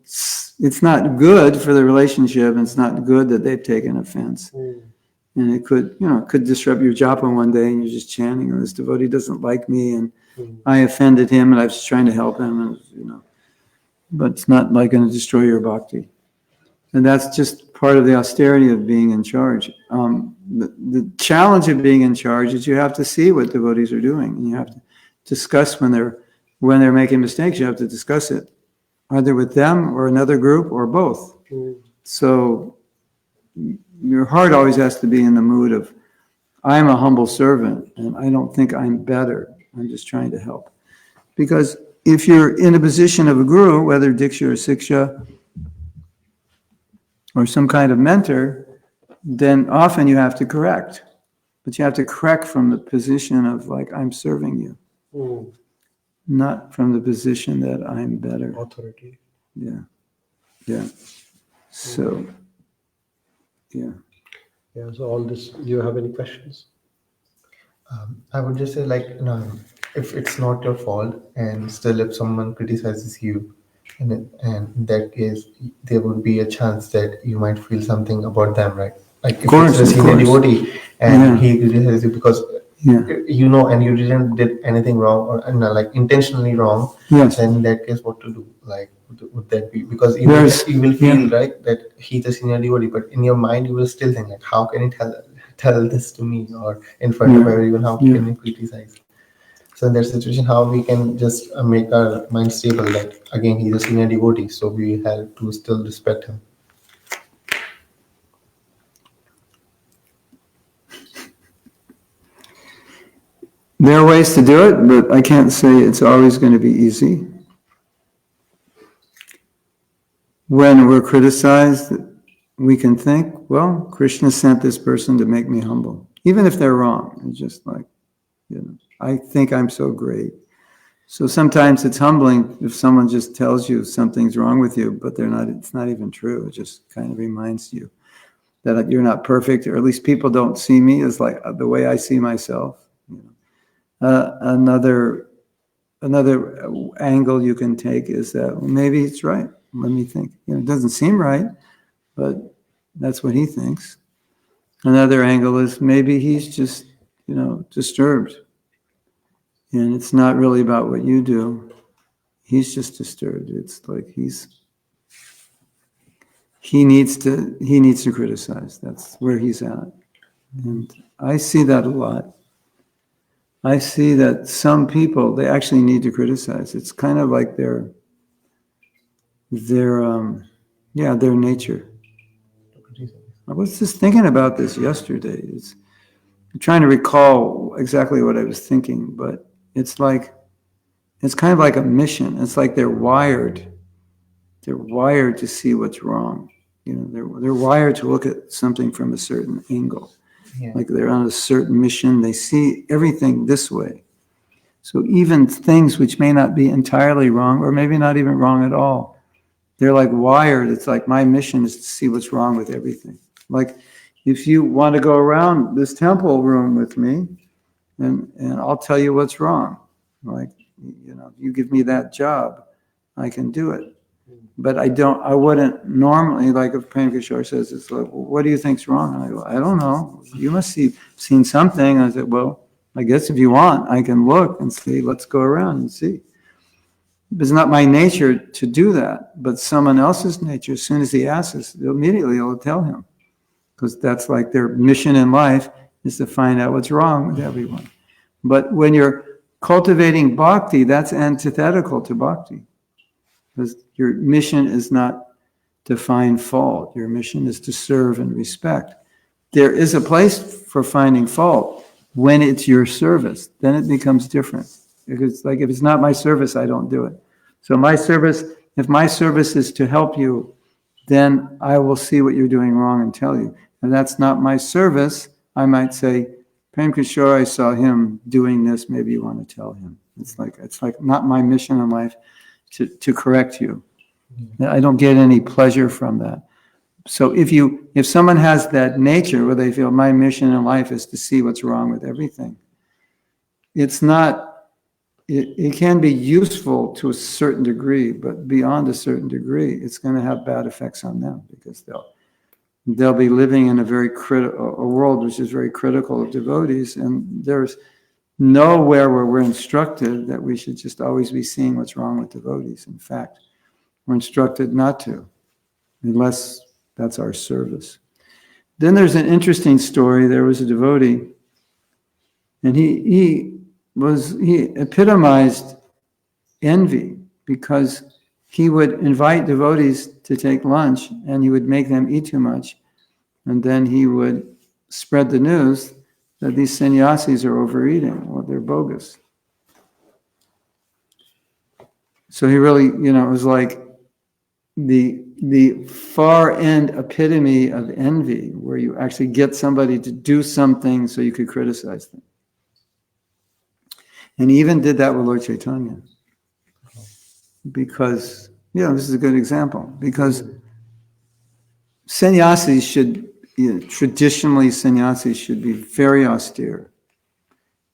it's not good for the relationship, and it's not good that they've taken offense. And it could disrupt your japa one day, and you're just chanting, this devotee doesn't like me, and I offended him, and I was trying to help him, and but it's not like going to destroy your bhakti. And that's just part of the austerity of being in charge. The challenge of being in charge is you have to see what devotees are doing, and you have to discuss when they're making mistakes. You have to discuss it, either with them or another group or both. So your heart always has to be in the mood of, I'm a humble servant, and I don't think I'm better. I'm just trying to help. Because if you're in a position of a guru, whether diksha or siksha, or some kind of mentor, then often you have to correct. But you have to correct from the position of I'm serving you. Not from the position that I'm better. Authority. Yeah. So, yeah. Yeah, so all this, do you have any questions? I would just say, if it's not your fault, and still if someone criticizes you, and in that case, there would be a chance that you might feel something about them, right? Like if it's a senior devotee and he criticizes you because and you didn't did anything wrong or intentionally wrong, then in that case, what to do? Would that be, because you will feel right that he's a senior devotee, but in your mind you will still think how can he tell this to me, or in front of everyone, how can he criticize? So in that situation, how we can just make our mind stable that again he's a senior devotee, so we have to still respect him. There are ways to do it, but I can't say it's always going to be easy. When we're criticized, we can think, well, Krishna sent this person to make me humble. Even if they're wrong, it's just I think I'm so great. So sometimes it's humbling if someone just tells you something's wrong with you, but it's not even true. It just kind of reminds you that you're not perfect, or at least people don't see me as the way I see myself. Another angle you can take is that maybe it's right. Let me think. It doesn't seem right, but that's what he thinks. Another angle is maybe he's just, disturbed. And it's not really about what you do. He's just disturbed. It's like he needs to criticize. That's where he's at. And I see that a lot. I see that some people, they actually need to criticize. It's kind of like their nature. I was just thinking about this yesterday. I'm trying to recall exactly what I was thinking, but it's kind of like a mission. It's like they're wired. They're wired to see what's wrong. They're wired to look at something from a certain angle. Like they're on a certain mission. They see everything this way. So even things which may not be entirely wrong, or maybe not even wrong at all, they're wired. It's like my mission is to see what's wrong with everything. Like if you want to go around this temple room with me, and I'll tell you what's wrong. You give me that job, I can do it. But I wouldn't normally, if Prem Kishore says, it's what do you think's wrong? And I go, I don't know. You must have seen something. And I said, well, I guess if you want, I can look and see. Let's go around and see. It's not my nature to do that, but someone else's nature. As soon as he asks, immediately I'll tell him. Because that's their mission in life is to find out what's wrong with everyone. But when you're cultivating bhakti, that's antithetical to bhakti. Because your mission is not to find fault. Your mission is to serve and respect. There is a place for finding fault when it's your service. Then it becomes different. Because if it's not my service, I don't do it. So if my service is to help you, then I will see what you're doing wrong and tell you. If that's not my service, I might say, Prem Kishore, I saw him doing this, maybe you want to tell him. It's like not my mission in life to correct you. I don't get any pleasure from that. So if someone has that nature where they feel my mission in life is to see what's wrong with everything, it's not. It can be useful to a certain degree, but beyond a certain degree, it's going to have bad effects on them because they'll be living in a world which is very critical of devotees, and there's nowhere where we're instructed that we should just always be seeing what's wrong with devotees. In fact, we're instructed not to, unless that's our service. Then there's an interesting story. There was a devotee, and he epitomized envy because he would invite devotees to take lunch and he would make them eat too much, and then he would spread the news that these sannyasis are overeating or they're bogus. So he really, it was like the far end epitome of envy, where you actually get somebody to do something so you could criticize them. And he even did that with Lord Chaitanya. Because, this is a good example. Because sannyasis traditionally sannyasis should be very austere.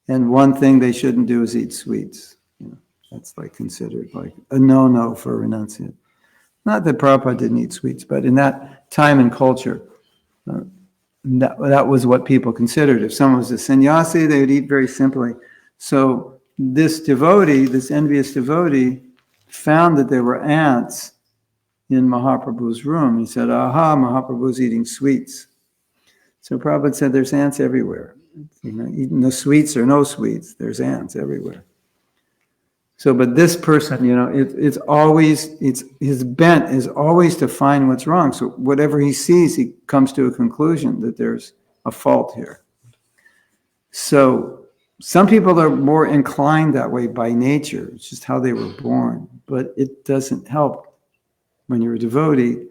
And one thing they shouldn't do is eat sweets. That's like considered like a no-no for a renunciate. Not that Prabhupada didn't eat sweets, but in that time and culture, that was what people considered. If someone was a sannyasi, they would eat very simply. So this devotee, this envious devotee, found that there were ants in Mahaprabhu's room. He said, aha, Mahaprabhu's eating sweets. So Prabhupada said, there's ants everywhere. Eating the sweets or no sweets, there's ants everywhere. So, but this person, his bent is always to find what's wrong. So whatever he sees, he comes to a conclusion that there's a fault here. So some people are more inclined that way by nature. It's just how they were born. But it doesn't help when you're a devotee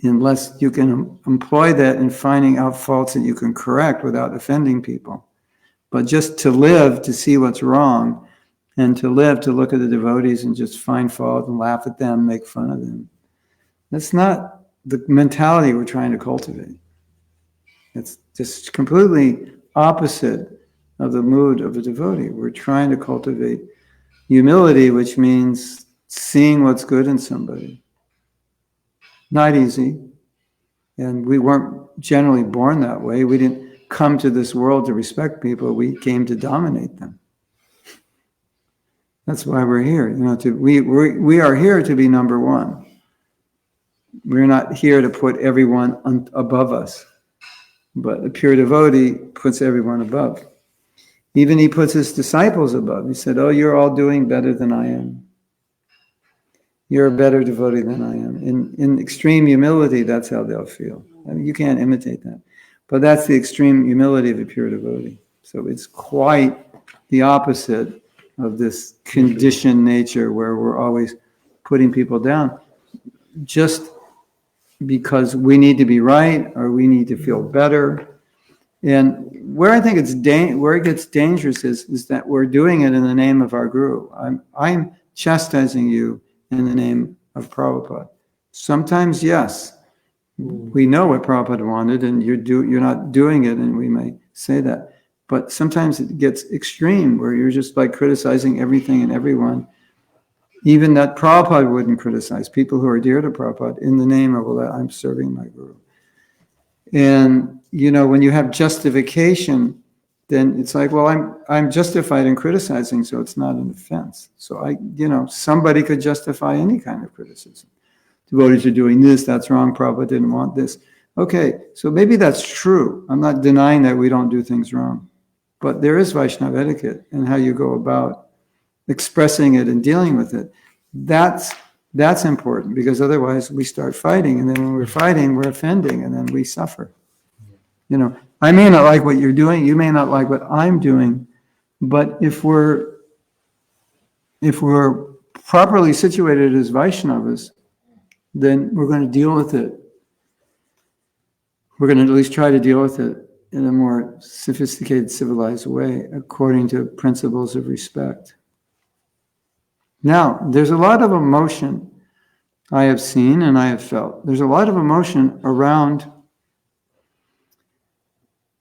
unless you can employ that in finding out faults that you can correct without offending people. But just to live, to see what's wrong, and to live, to look at the devotees and just find fault and laugh at them, make fun of them. That's not the mentality we're trying to cultivate. It's just completely opposite of the mood of a devotee. We're trying to cultivate humility, which means seeing what's good in somebody. Not easy. And we weren't generally born that way. We didn't come to this world to respect people. We came to dominate them. That's why we're here. We are here to be number one. We're not here to put everyone above us. But a pure devotee puts everyone above. Even he puts his disciples above. He said, oh, you're all doing better than I am. You're a better devotee than I am. In extreme humility, that's how they'll feel. I mean, you can't imitate that. But that's the extreme humility of a pure devotee. So it's quite the opposite of this conditioned nature where we're always putting people down just because we need to be right or we need to feel better. And where I think where it gets dangerous is that we're doing it in the name of our guru. I'm chastising you in the name of Prabhupada. Sometimes, yes, we know what Prabhupada wanted, and you're not doing it, and we may say that. But sometimes it gets extreme, where you're just like criticizing everything and everyone, even that Prabhupada wouldn't criticize, people who are dear to Prabhupada, in the name of, well, I'm serving my guru. And, when you have justification, then it's like, well, I'm justified in criticizing, so it's not an offense. So somebody could justify any kind of criticism. Devotees are doing this, that's wrong, Prabhupada didn't want this. Okay, so maybe that's true. I'm not denying that we don't do things wrong. But there is Vaishnava etiquette and how you go about expressing it and dealing with it. That's important, because otherwise we start fighting, and then when we're fighting, we're offending, and then we suffer. I may not like what you're doing, you may not like what I'm doing, but if we're properly situated as Vaishnavas, then we're going to deal with it. We're going to at least try to deal with it in a more sophisticated, civilized way, according to principles of respect. Now, there's a lot of emotion I have seen and I have felt. There's a lot of emotion around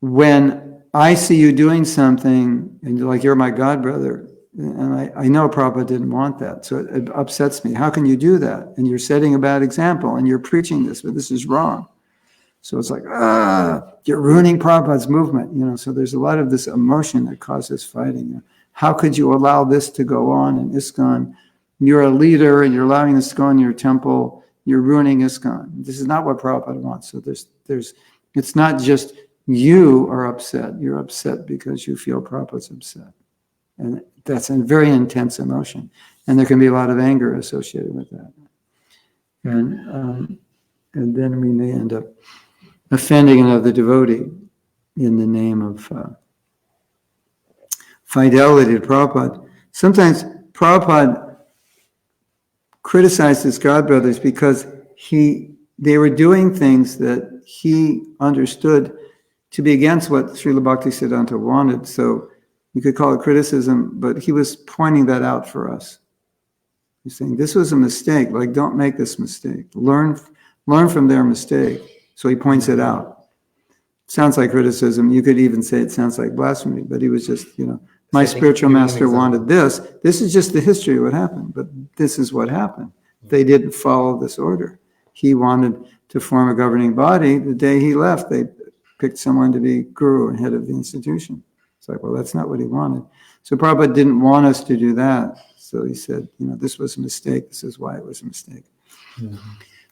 when I see you doing something and you're like, you're my God brother. And I know Prabhupada didn't want that. So it upsets me. How can you do that? And you're setting a bad example and you're preaching this, but this is wrong. So it's like, you're ruining Prabhupada's movement. So there's a lot of this emotion that causes fighting. How could you allow this to go on in ISKCON? You're a leader and you're allowing this to go in your temple. You're ruining ISKCON. This is not what Prabhupada wants. So it's not just you are upset. You're upset because you feel Prabhupada's upset. And that's a very intense emotion. And there can be a lot of anger associated with that. And then we may end up offending another devotee in the name of fidelity to Prabhupada. Sometimes Prabhupada criticized his godbrothers because they were doing things that he understood to be against what Srila Bhaktisiddhanta wanted. So you could call it criticism, but he was pointing that out for us. He's saying, this was a mistake. Like, don't make this mistake. Learn from their mistake. So he points it out. Sounds like criticism. You could even say it sounds like blasphemy, but he was just, my spiritual master wanted this. This is just the history of what happened, but this is what happened. They didn't follow this order. He wanted to form a governing body. The day he left, they picked someone to be guru and head of the institution. It's like, well, that's not what he wanted. So Prabhupada didn't want us to do that. So he said, this was a mistake. This is why it was a mistake. Mm-hmm.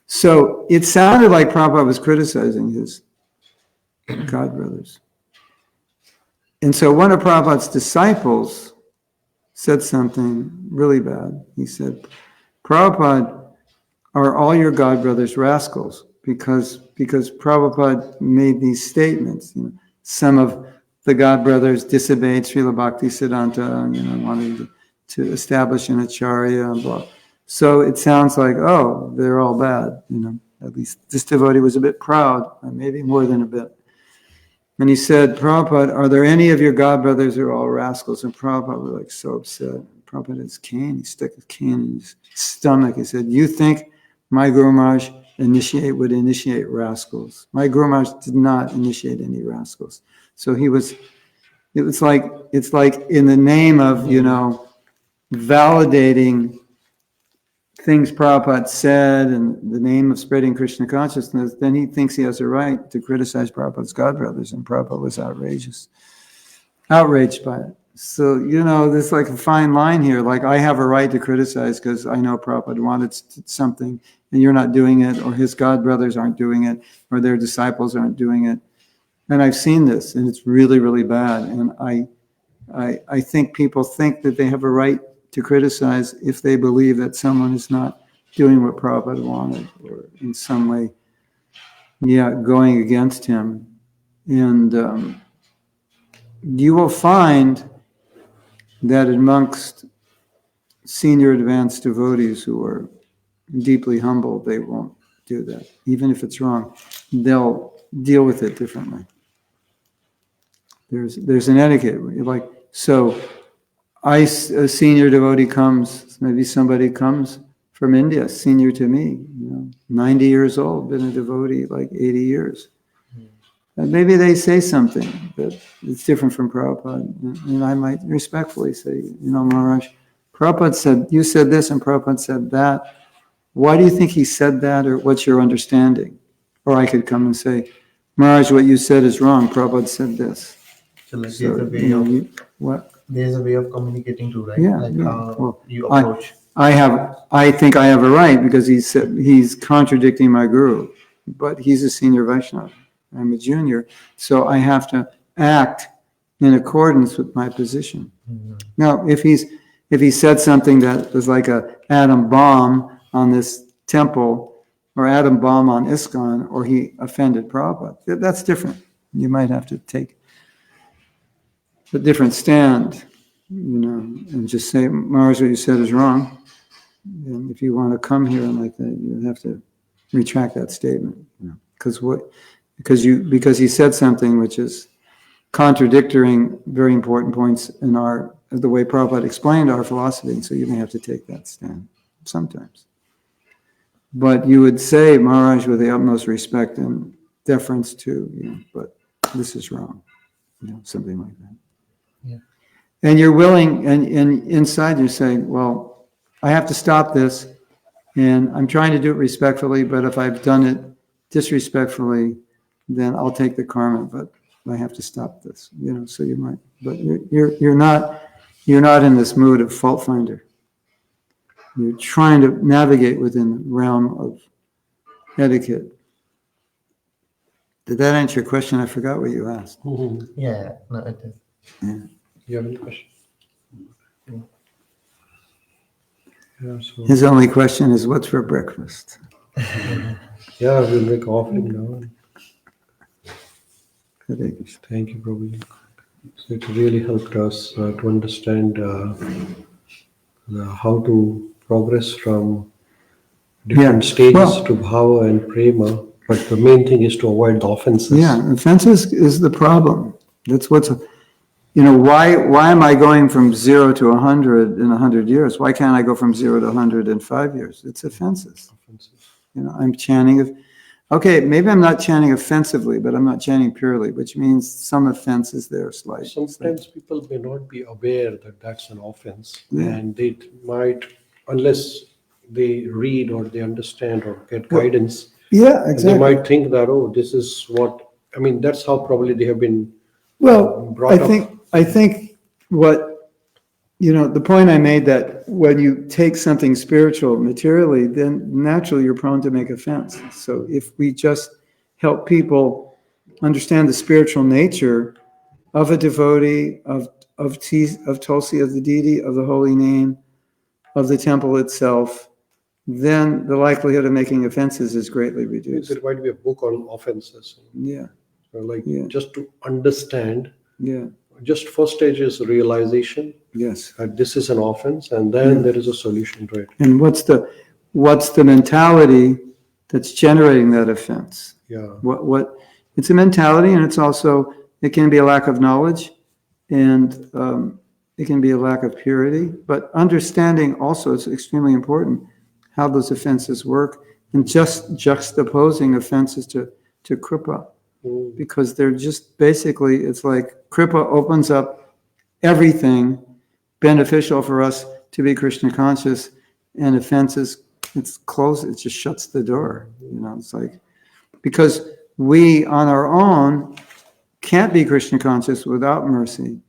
So it sounded like Prabhupada was criticizing his godbrothers. And so one of Prabhupada's disciples said something really bad. He said, Prabhupada, are all your godbrothers rascals? Because Prabhupada made these statements. Some of the godbrothers disobeyed Srila Bhaktisiddhanta, wanted to establish an acharya and blah. So it sounds like, they're all bad. At least this devotee was a bit proud, maybe more than a bit. And he said, Prabhupada, are there any of your godbrothers who are all rascals? And Prabhupada was like so upset. Prabhupada had his cane. He stuck his cane in his stomach. He said, you think my Guru Maharaj would initiate rascals? My Guru Maharaj did not initiate any rascals. So it's like in the name of, validating things Prabhupada said in the name of spreading Krishna consciousness, then he thinks he has a right to criticize Prabhupada's godbrothers, and Prabhupada was outraged by it. So, there's like a fine line here. Like, I have a right to criticize because I know Prabhupada wanted something and you're not doing it, or his godbrothers aren't doing it, or their disciples aren't doing it. And I've seen this, and it's really, really bad. And I think people think that they have a right to criticize if they believe that someone is not doing what Prabhupada wanted, or in some way, going against him. And you will find that amongst senior advanced devotees who are deeply humble, they won't do that. Even if it's wrong, they'll deal with it differently. There's an etiquette. So a senior devotee comes, maybe somebody comes from India, senior to me, 90 years old, been a devotee like 80 years. And maybe they say something that is different from Prabhupada. And I might respectfully say, Maharaj, Prabhupada said, you said this and Prabhupada said that. Why do you think he said that, or what's your understanding? Or I could come and say, Maharaj, what you said is wrong. Prabhupada said this. So there's a way of communicating too, right? Yeah, how you approach. I think I have a right because he's contradicting my guru, but he's a senior Vaishnava. I'm a junior, so I have to act in accordance with my position. Mm-hmm. Now, if he said something that was like a atom bomb on this temple, or atom bomb on ISKCON, or he offended Prabhupada, that's different. You might have to take a different stand, and just say, Maharaj, what you said is wrong. And if you want to come here and like that, you have to retract that statement. Because he said something which is contradicting very important points in the way Prabhupada explained our philosophy. So you may have to take that stand sometimes. But you would say Maharaj with the utmost respect and deference to, but this is wrong, something like that. Yeah. And you're willing, and inside you're saying, well, I have to stop this, and I'm trying to do it respectfully, but if I've done it disrespectfully, then I'll take the karma, but I have to stop this, so you might, but you're not in this mood of fault finder. You're trying to navigate within the realm of etiquette. Did that answer your question? I forgot what you asked. Yeah, no, it is. Yeah. You have any question? Yeah, so His only question is, what's for breakfast? yeah, we'll make offering now. Hare Krishna. Thank you, Prabhu. So it really helped us to understand how to progress from different Yeah, stages well- to bhava and prema. But the main thing is to avoid the offenses. Yeah, offenses is the problem. That's what's, why am I going from 0 to 100 in 100 years? Why can't I go from 0 to 100 in 5 years? It's offenses. I'm chanting okay, maybe I'm not chanting offensively, but I'm not chanting purely, which means some offense is there, slight. Sometimes people may not be aware that that's an offense, Yeah. and they might, unless they read or they understand or get guidance, Yeah, and exactly. they might think that, oh, this is what, I mean, that's how probably they have been Well, brought up. I think what, the point I made, that when you take something spiritual materially, then naturally you're prone to make offense. So if we just help people understand the spiritual nature of a devotee, of Tulsi, of the deity, of the holy name, of the temple itself, then the likelihood of making offenses is greatly reduced. There might be a book on offenses. Yeah, Yeah. Just to understand, yeah, just first stage is realization yes. that this is an offense, and then there is a solution to it. And what's the mentality that's generating that offense? Yeah. What it's a mentality, and it's also, it can be a lack of knowledge, and it can be a lack of purity, but understanding also is extremely important, how those offenses work, and just juxtaposing offenses to kripa, because they're just basically, it's like kripa opens up everything beneficial for us to be Krishna conscious, and offenses, it's closed, it just shuts the door. It's like, because we on our own can't be Krishna conscious without mercy.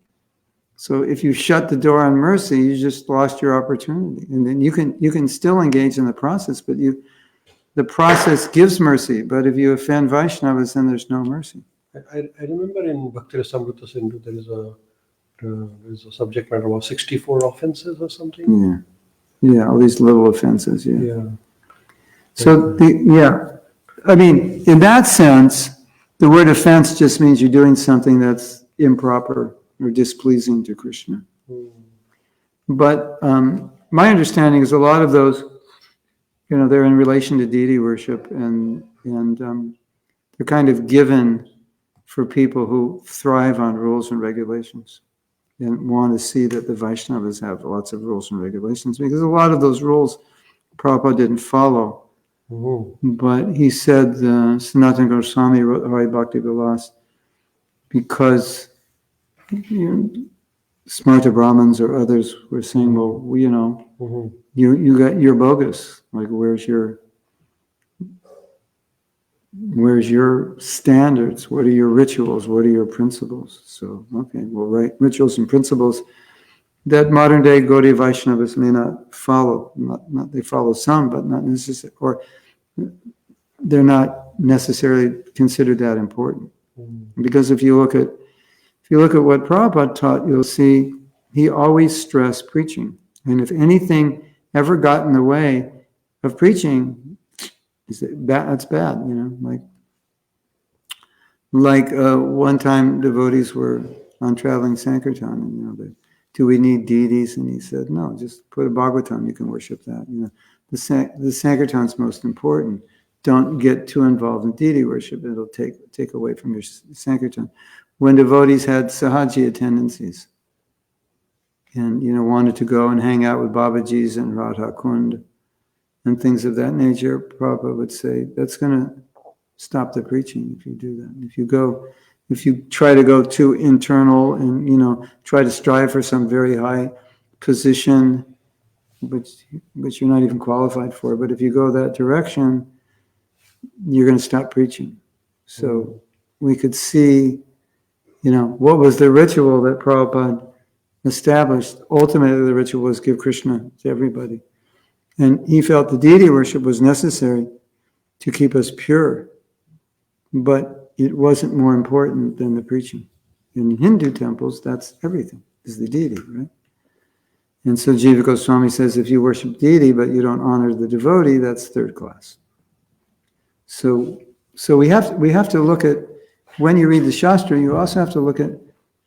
So if you shut the door on mercy, you just lost your opportunity. And then you can still engage in the process, but the process gives mercy. But if you offend Vaishnavas, then there's no mercy. I remember in Bhakti Rasamrita Sindhu there is a subject matter about 64 offenses or something. Yeah, all these little offenses. Yeah. So I mean, in that sense, the word offense just means you're doing something that's improper or displeasing to Krishna. But my understanding is a lot of those, they're in relation to deity worship, and they're kind of given for people who thrive on rules and regulations and want to see that the Vaishnavas have lots of rules and regulations, because a lot of those rules Prabhupada didn't follow. But he said, Sanatana Goswami wrote Hari Bhakti Vilas because Smarta Brahmins or others were saying, well, you're bogus. Like, where's your standards? What are your rituals? What are your principles? So, okay, well, right, rituals and principles that modern day Gaudiya Vaishnavas may not follow. Not they follow some, but not necessarily, or they're not necessarily considered that important. Because if you look at what Prabhupada taught, you'll see he always stressed preaching. And if anything ever got in the way of preaching, that's bad, Like one time devotees were on traveling Sankirtan, and do we need deities? And he said, no, just put a Bhagavatam, you can worship that. The Sankirtan's most important. Don't get too involved in deity worship. It'll take away from your Sankirtan. When devotees had Sahajiya tendencies and, wanted to go and hang out with Babajis and Radha Kund and things of that nature, Prabhupada would say, that's going to stop the preaching if you do that. If you try to go too internal and, try to strive for some very high position, which you're not even qualified for, but if you go that direction, you're going to stop preaching. So we could see, what was the ritual that Prabhupada established. Ultimately, the ritual was give Krishna to everybody. And he felt the deity worship was necessary to keep us pure. But it wasn't more important than the preaching. In Hindu temples, that's everything, is the deity, right? And so Jiva Goswami says, if you worship deity, but you don't honor the devotee, that's third class. So we have to look at, when you read the Shastra, you also have to look at,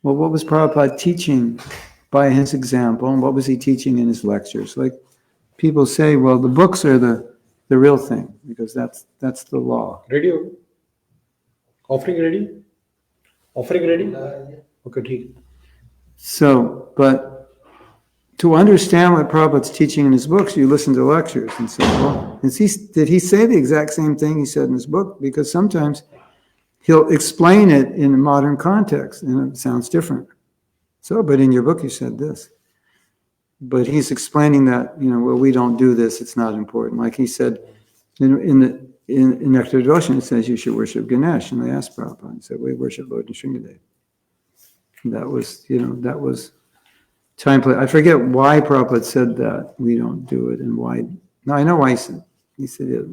well, what was Prabhupada teaching by his example, and what was he teaching in his lectures? Like, people say, well, the books are the real thing, because that's the law. Ready? Offering ready? Offering ready? Okay, ठीक. So, but to understand what Prabhupada's teaching in his books, you listen to lectures and say, well, did he say the exact same thing he said in his book? Because sometimes he'll explain it in a modern context, and it sounds different. So, but in your book you said this. But he's explaining that, well, we don't do this, it's not important. Like he said, in Nectar Devotion, it says you should worship Ganesh. And they asked Prabhupada, he said, we worship Lord Nrsimhadev. That was time play. I forget why Prabhupada said that we don't do it, and why. No, I know why he said it.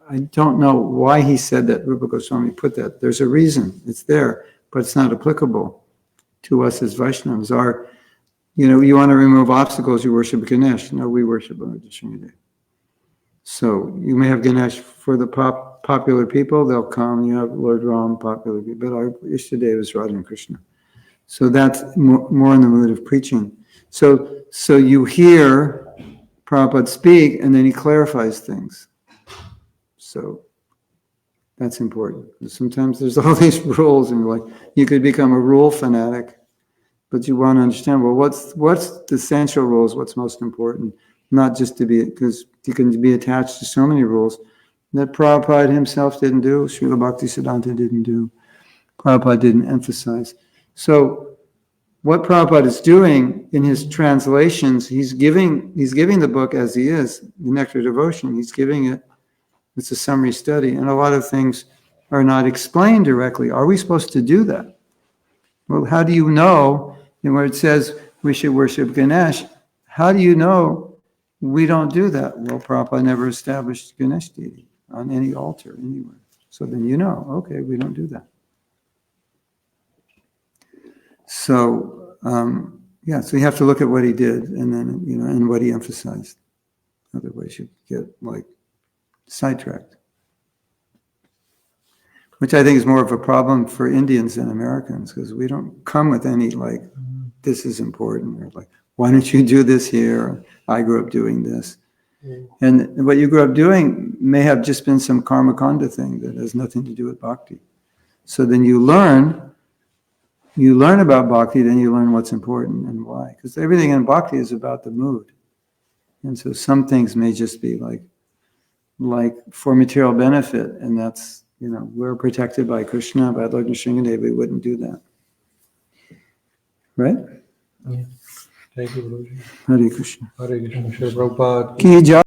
I don't know why he said that. Rupa Goswami put that. There's a reason. It's there, but it's not applicable to us as Vaishnavas. You want to remove obstacles, you worship Ganesh. No, we worship Lord Nrsimhadev. So you may have Ganesh for the popular people, they'll come. You have Lord Ram, popular people, but our Ishtadev is Radha and Krishna. So that's more in the mood of preaching. So you hear Prabhupada speak, and then he clarifies things. So that's important. Sometimes there's all these rules, and you could become a rule fanatic, but you want to understand, well, what's the essential rules, what's most important, not just to be, because you can be attached to so many rules that Prabhupada himself didn't do, Srila Bhaktisiddhanta didn't do, Prabhupada didn't emphasize. So what Prabhupada is doing in his translations, he's giving the book as he is, the Nectar Devotion, he's giving it, it's a summary study, and a lot of things are not explained directly. Are we supposed to do that? Well, how do you know, where it says we should worship Ganesh, how do you know we don't do that? Well, Prabhupada never established Ganesh deity on any altar anywhere. So then okay, we don't do that. So, so you have to look at what he did, and then, and what he emphasized. Otherwise you get, sidetracked. Which I think is more of a problem for Indians than Americans, because we don't come with any, this is important, or why don't you do this here? Or, I grew up doing this. And what you grew up doing may have just been some karma kanda thing that has nothing to do with bhakti. So then you learn about bhakti, then you learn what's important and why. Because everything in bhakti is about the mood. And so some things may just be like for material benefit, and that's, we're protected by Krishna, by Lord Nrsimhadev, we wouldn't do that. Right? Yeah. Thank you, Guruji. Hare Krishna. Hare Krishna. Shri Prabhupada. Ki jai.